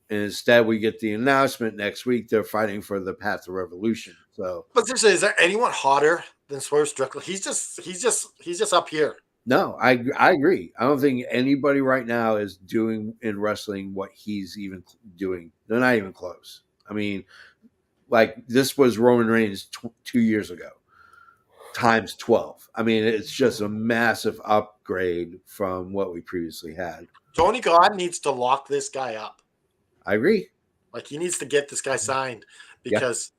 [SPEAKER 1] And instead we get the announcement next week they're fighting for the Path to Revolution. So,
[SPEAKER 2] but seriously, is there anyone hotter than Swerve Strickland? He's just up here.
[SPEAKER 1] No, I agree. I don't think anybody right now is doing in wrestling what he's even doing. They're not even close. I mean, like this was Roman Reigns 2 years ago, times 12. I mean, it's just a massive upgrade from what we previously had.
[SPEAKER 2] Tony Khan needs to lock this guy up.
[SPEAKER 1] I agree.
[SPEAKER 2] Like he needs to get this guy signed because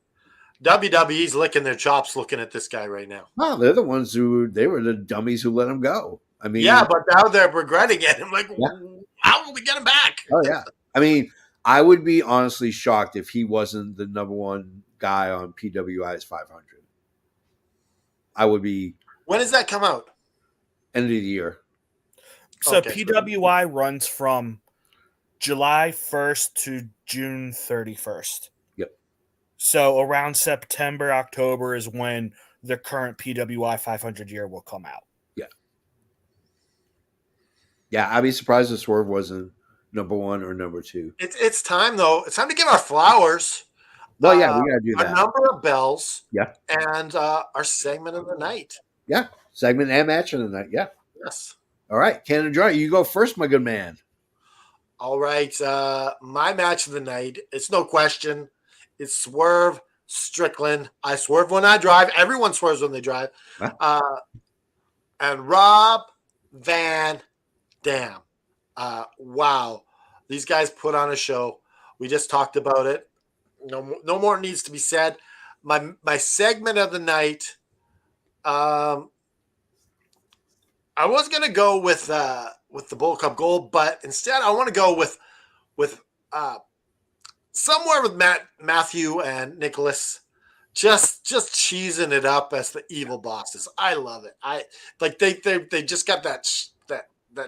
[SPEAKER 2] WWE's licking their chops looking at this guy right now.
[SPEAKER 1] Well, they're the ones they were the dummies who let him go. I mean,
[SPEAKER 2] yeah, but now they're regretting it. I'm like, how will we get him back?
[SPEAKER 1] Oh yeah. I mean, I would be honestly shocked if he wasn't the number one guy on PWI's 500. I would be.
[SPEAKER 2] When does that come out?
[SPEAKER 1] End of the year.
[SPEAKER 6] So PWI runs from July 1st to June 31st.
[SPEAKER 1] Yep.
[SPEAKER 6] So around September, October is when the current PWI 500 year will come out.
[SPEAKER 1] Yeah. Yeah, I'd be surprised if Swerve wasn't number one or number two.
[SPEAKER 2] It's time, though. It's time to give our flowers.
[SPEAKER 1] Well, yeah, we got to do that.
[SPEAKER 2] A number of bells.
[SPEAKER 1] Yeah.
[SPEAKER 2] And our segment of the night.
[SPEAKER 1] Yeah. Segment and match of the night. Yeah.
[SPEAKER 2] Yes.
[SPEAKER 1] All right. Cannon Dry, you go first, my good man.
[SPEAKER 2] All right. My match of the night, it's no question. It's Swerve Strickland. I swerve when I drive. Everyone swerves when they drive. Huh? And Rob Van Dam. Wow. These guys put on a show. We just talked about it. No more needs to be said. My segment of the night, I was gonna go with the Bull Cup Gold, but instead I want to go with somewhere with Matthew and Nicholas, just cheesing it up as the evil bosses. I love it. I like they just got that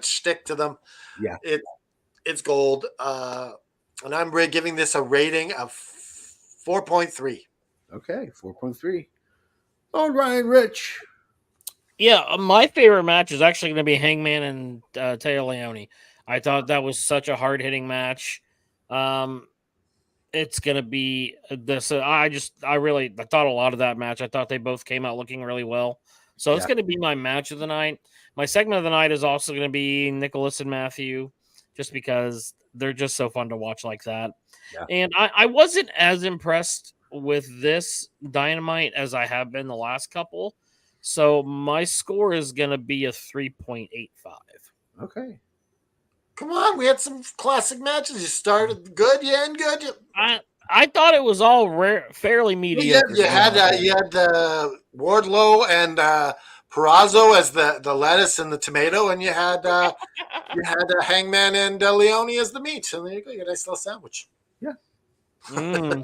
[SPEAKER 2] shtick to them.
[SPEAKER 1] Yeah,
[SPEAKER 2] it's gold. And I'm giving this a rating of 4.3.
[SPEAKER 1] Okay, 4.3. Oh, Ryan Rich.
[SPEAKER 3] Yeah, my favorite match is actually going to be Hangman and Taya Leone. I thought that was such a hard hitting match. It's going to be this. I thought a lot of that match. I thought they both came out looking really well. So it's
[SPEAKER 1] Yeah.
[SPEAKER 3] going to be my match of the night. My segment of the night is also going to be Nicholas and Matthew, just because they're just so fun to watch like that.
[SPEAKER 1] Yeah.
[SPEAKER 3] And I wasn't as impressed with this Dynamite as I have been the last couple. So my score is going to be a 3.85.
[SPEAKER 1] Okay.
[SPEAKER 2] Come on, we had some classic matches. You started good, you end good.
[SPEAKER 3] I thought it was all fairly mediocre.
[SPEAKER 2] You had Wardlow and Perazzo as the lettuce and the tomato, and you had Hangman and Leone as the meat. And there you go, you got a nice little sandwich.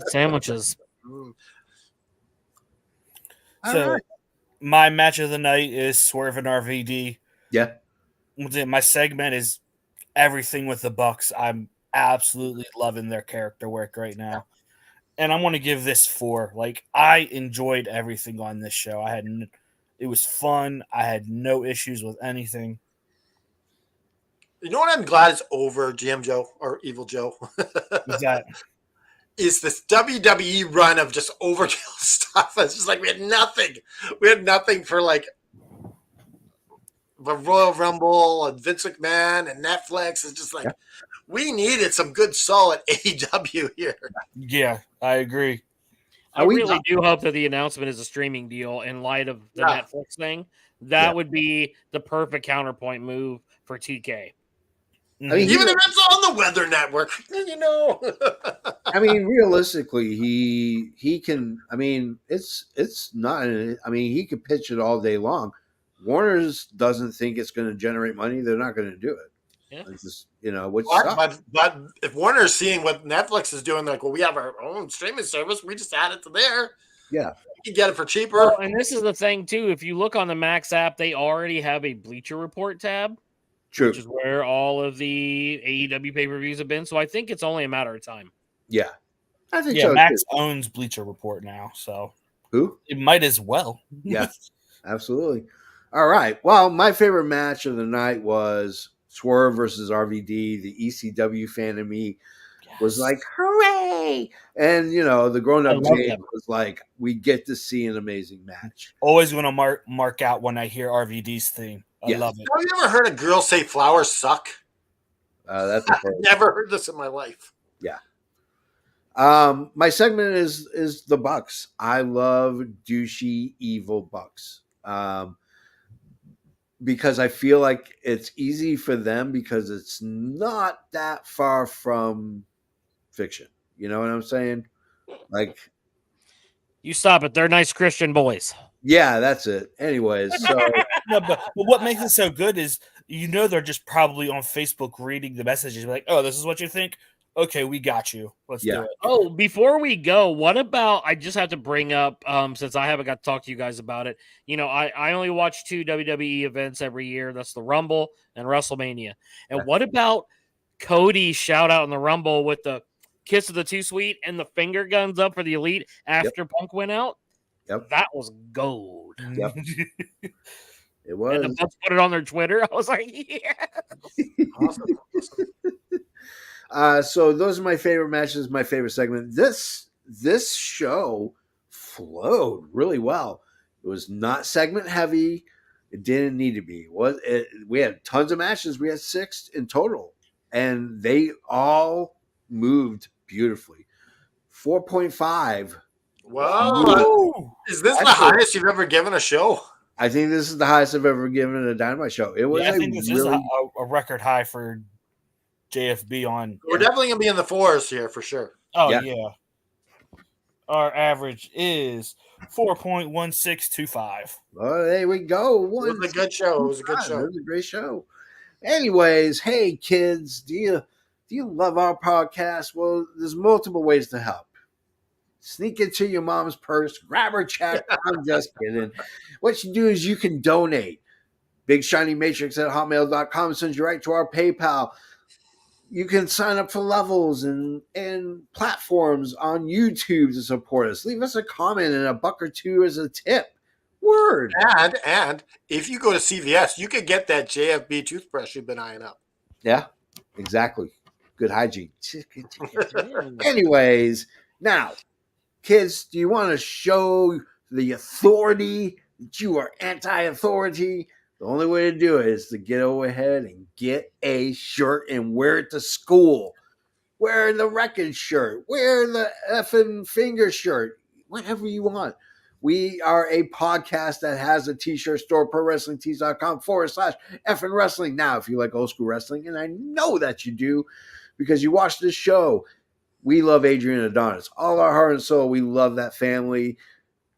[SPEAKER 3] Sandwiches.
[SPEAKER 6] So
[SPEAKER 1] right.
[SPEAKER 6] my match of the night is Swerve and RVD.
[SPEAKER 1] Yeah.
[SPEAKER 6] My segment is everything with the Bucks. I'm absolutely loving their character work right now. And I want to give this 4. Like, I enjoyed everything on this show. It was fun. I had no issues with anything.
[SPEAKER 2] You know what I'm glad is over, GM Joe or Evil Joe?
[SPEAKER 6] Was that
[SPEAKER 2] is this WWE run of just overkill stuff. It's just like we had nothing. We had nothing for like the Royal Rumble and Vince McMahon and Netflix. It's just like we needed some good solid AEW here.
[SPEAKER 6] Yeah, I agree.
[SPEAKER 3] I really do hope that the announcement is a streaming deal in light of the Netflix thing. That would be the perfect counterpoint move for TK.
[SPEAKER 1] I mean,
[SPEAKER 2] even if it's on the Weather Network, you know.
[SPEAKER 1] I mean, realistically, he can. I mean, it's not. I mean, he could pitch it all day long. Warner's doesn't think it's going to generate money. They're not going to do it. Yeah. It's just, which
[SPEAKER 2] but if Warner's seeing what Netflix is doing, like, well, we have our own streaming service. We just add it to there.
[SPEAKER 1] Yeah.
[SPEAKER 2] You can get it for cheaper.
[SPEAKER 3] Well, and this is the thing, too. If you look on the Max app, they already have a Bleacher Report tab.
[SPEAKER 1] True.
[SPEAKER 3] Which is where all of the AEW pay-per-views have been. So I think it's only a matter of time.
[SPEAKER 1] Yeah.
[SPEAKER 6] I think so. Max owns Bleacher Report now, so
[SPEAKER 1] who?
[SPEAKER 6] It might as well.
[SPEAKER 1] Yeah, absolutely. All right. Well, my favorite match of the night was Swerve versus RVD. The ECW fan in me was like, hooray! And, the grown-up Jake was like, we get to see an amazing match.
[SPEAKER 6] Always going to mark out when I hear RVD's theme. I love it.
[SPEAKER 2] Have you ever heard a girl say flowers suck?
[SPEAKER 1] That's
[SPEAKER 2] I've never heard this in my life.
[SPEAKER 1] Yeah. My segment is the Bucks. I love douchey, evil Bucks. Because I feel like it's easy for them because it's not that far from fiction. You know what I'm saying? Like,
[SPEAKER 3] you stop it. They're nice Christian boys.
[SPEAKER 1] Yeah, that's it. Anyways, so
[SPEAKER 6] no, but what makes it so good is they're just probably on Facebook reading the messages like, oh, this is what you think? Okay, we got you. Let's do it.
[SPEAKER 3] Oh, before we go, what about I just have to bring up since I haven't got to talk to you guys about it. I only watch 2 WWE events every year. That's the Rumble and WrestleMania. And what about Cody's shout out in the Rumble with the kiss of the too sweet and the finger guns up for the Elite after Punk went out?
[SPEAKER 1] Yep.
[SPEAKER 3] That was gold.
[SPEAKER 1] Yep. It was.
[SPEAKER 3] And the Bucks put it on their Twitter. I was like, yeah.
[SPEAKER 2] Awesome.
[SPEAKER 1] So those are my favorite matches, my favorite segment. This show flowed really well. It was not segment heavy. It didn't need to be. We had tons of matches. We had 6 in total. And they all moved beautifully. 4.5.
[SPEAKER 2] Wow. Is this the highest you've ever given a show?
[SPEAKER 1] I think this is the highest I've ever given a Dynamite show. It was
[SPEAKER 6] I think this is a record high for JFB on.
[SPEAKER 2] We're definitely going to be in the 4s here for sure.
[SPEAKER 6] Oh, yeah. Our average is 4.1625.
[SPEAKER 1] Oh, there we go.
[SPEAKER 2] It was a good show. It was a good show.
[SPEAKER 1] It was a great show. Anyways, hey kids, do you love our podcast? Well, there's multiple ways to help. Sneak into your mom's purse, grab her check. I'm just kidding. What you do is you can donate. BigShinyMatrix@hotmail.com sends you right to our PayPal. You can sign up for levels and platforms on YouTube to support us. Leave us a comment and $1 or $2 as a tip. Word.
[SPEAKER 2] And if you go to CVS, you could get that JFB toothbrush you've been eyeing up.
[SPEAKER 1] Yeah, exactly. Good hygiene. Anyways, now, kids, do you want to show the authority that you are anti-authority? The only way to do it is to get over ahead and get a shirt and wear it to school. Wear the record shirt. Wear the effing finger shirt. Whatever you want. We are a podcast that has a t-shirt store, prowrestlingtees.com/effing wrestling. Now, if you like old school wrestling, and I know that you do because you watch this show, we love Adrian Adonis. All our heart and soul, we love that family.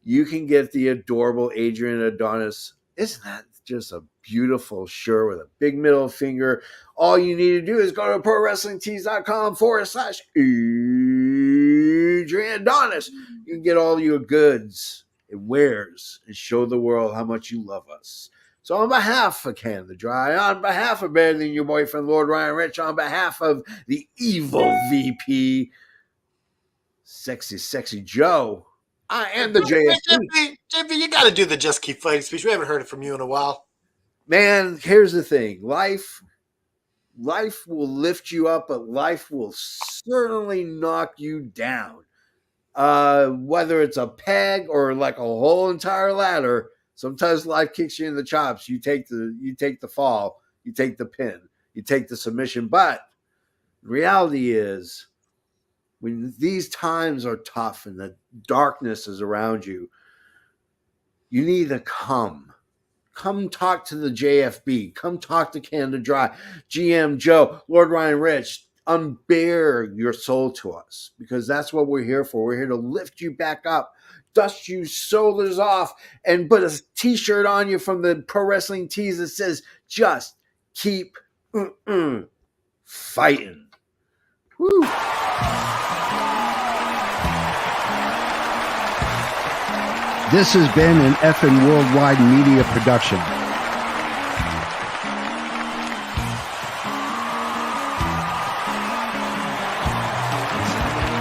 [SPEAKER 1] You can get the adorable Adrian Adonis. Isn't that just a beautiful shirt with a big middle finger? All you need to do is go to prowrestlingtees.com/Adrian Adonis. You can get all your goods and wares and show the world how much you love us. So on behalf of Canada Dry, on behalf of Better Than Your Boyfriend, Lord Ryan Rich, on behalf of the evil VP, Sexy Joe, I am the JFP.
[SPEAKER 2] JFP, you got to do the Just Keep Fighting speech. We haven't heard it from you in a while.
[SPEAKER 1] Man, here's the thing. Life will lift you up, but life will certainly knock you down. Whether it's a peg or like a whole entire ladder, sometimes life kicks you in the chops. You take the fall, you take the pin, you take the submission. But the reality is, when these times are tough and the darkness is around you, you need to come talk to the JFB. Come talk to Canada Dry, GM Joe, Lord Ryan Rich. Unbear your soul to us, because that's what we're here for. We're here to lift you back up, dust you shoulders off, and put a t-shirt on you from the Pro Wrestling Tees that says, just keep fighting. Woo.
[SPEAKER 8] This has been an effing worldwide media production.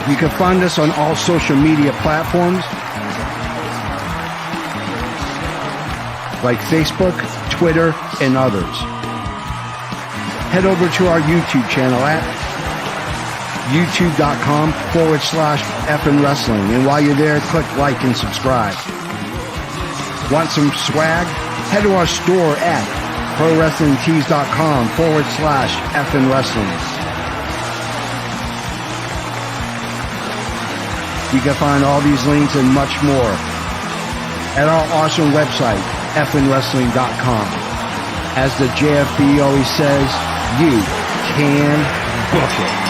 [SPEAKER 8] You can find us on all social media platforms like Facebook, Twitter, and others. Head over to our YouTube channel at youtube.com/effing wrestling. And while you're there, click like and subscribe. Want some swag? Head to our store at prowrestlingtees.com/effing wrestling. You can find all these links and much more at our awesome website, effingwrestling.com. As the JFB always says, you can book it.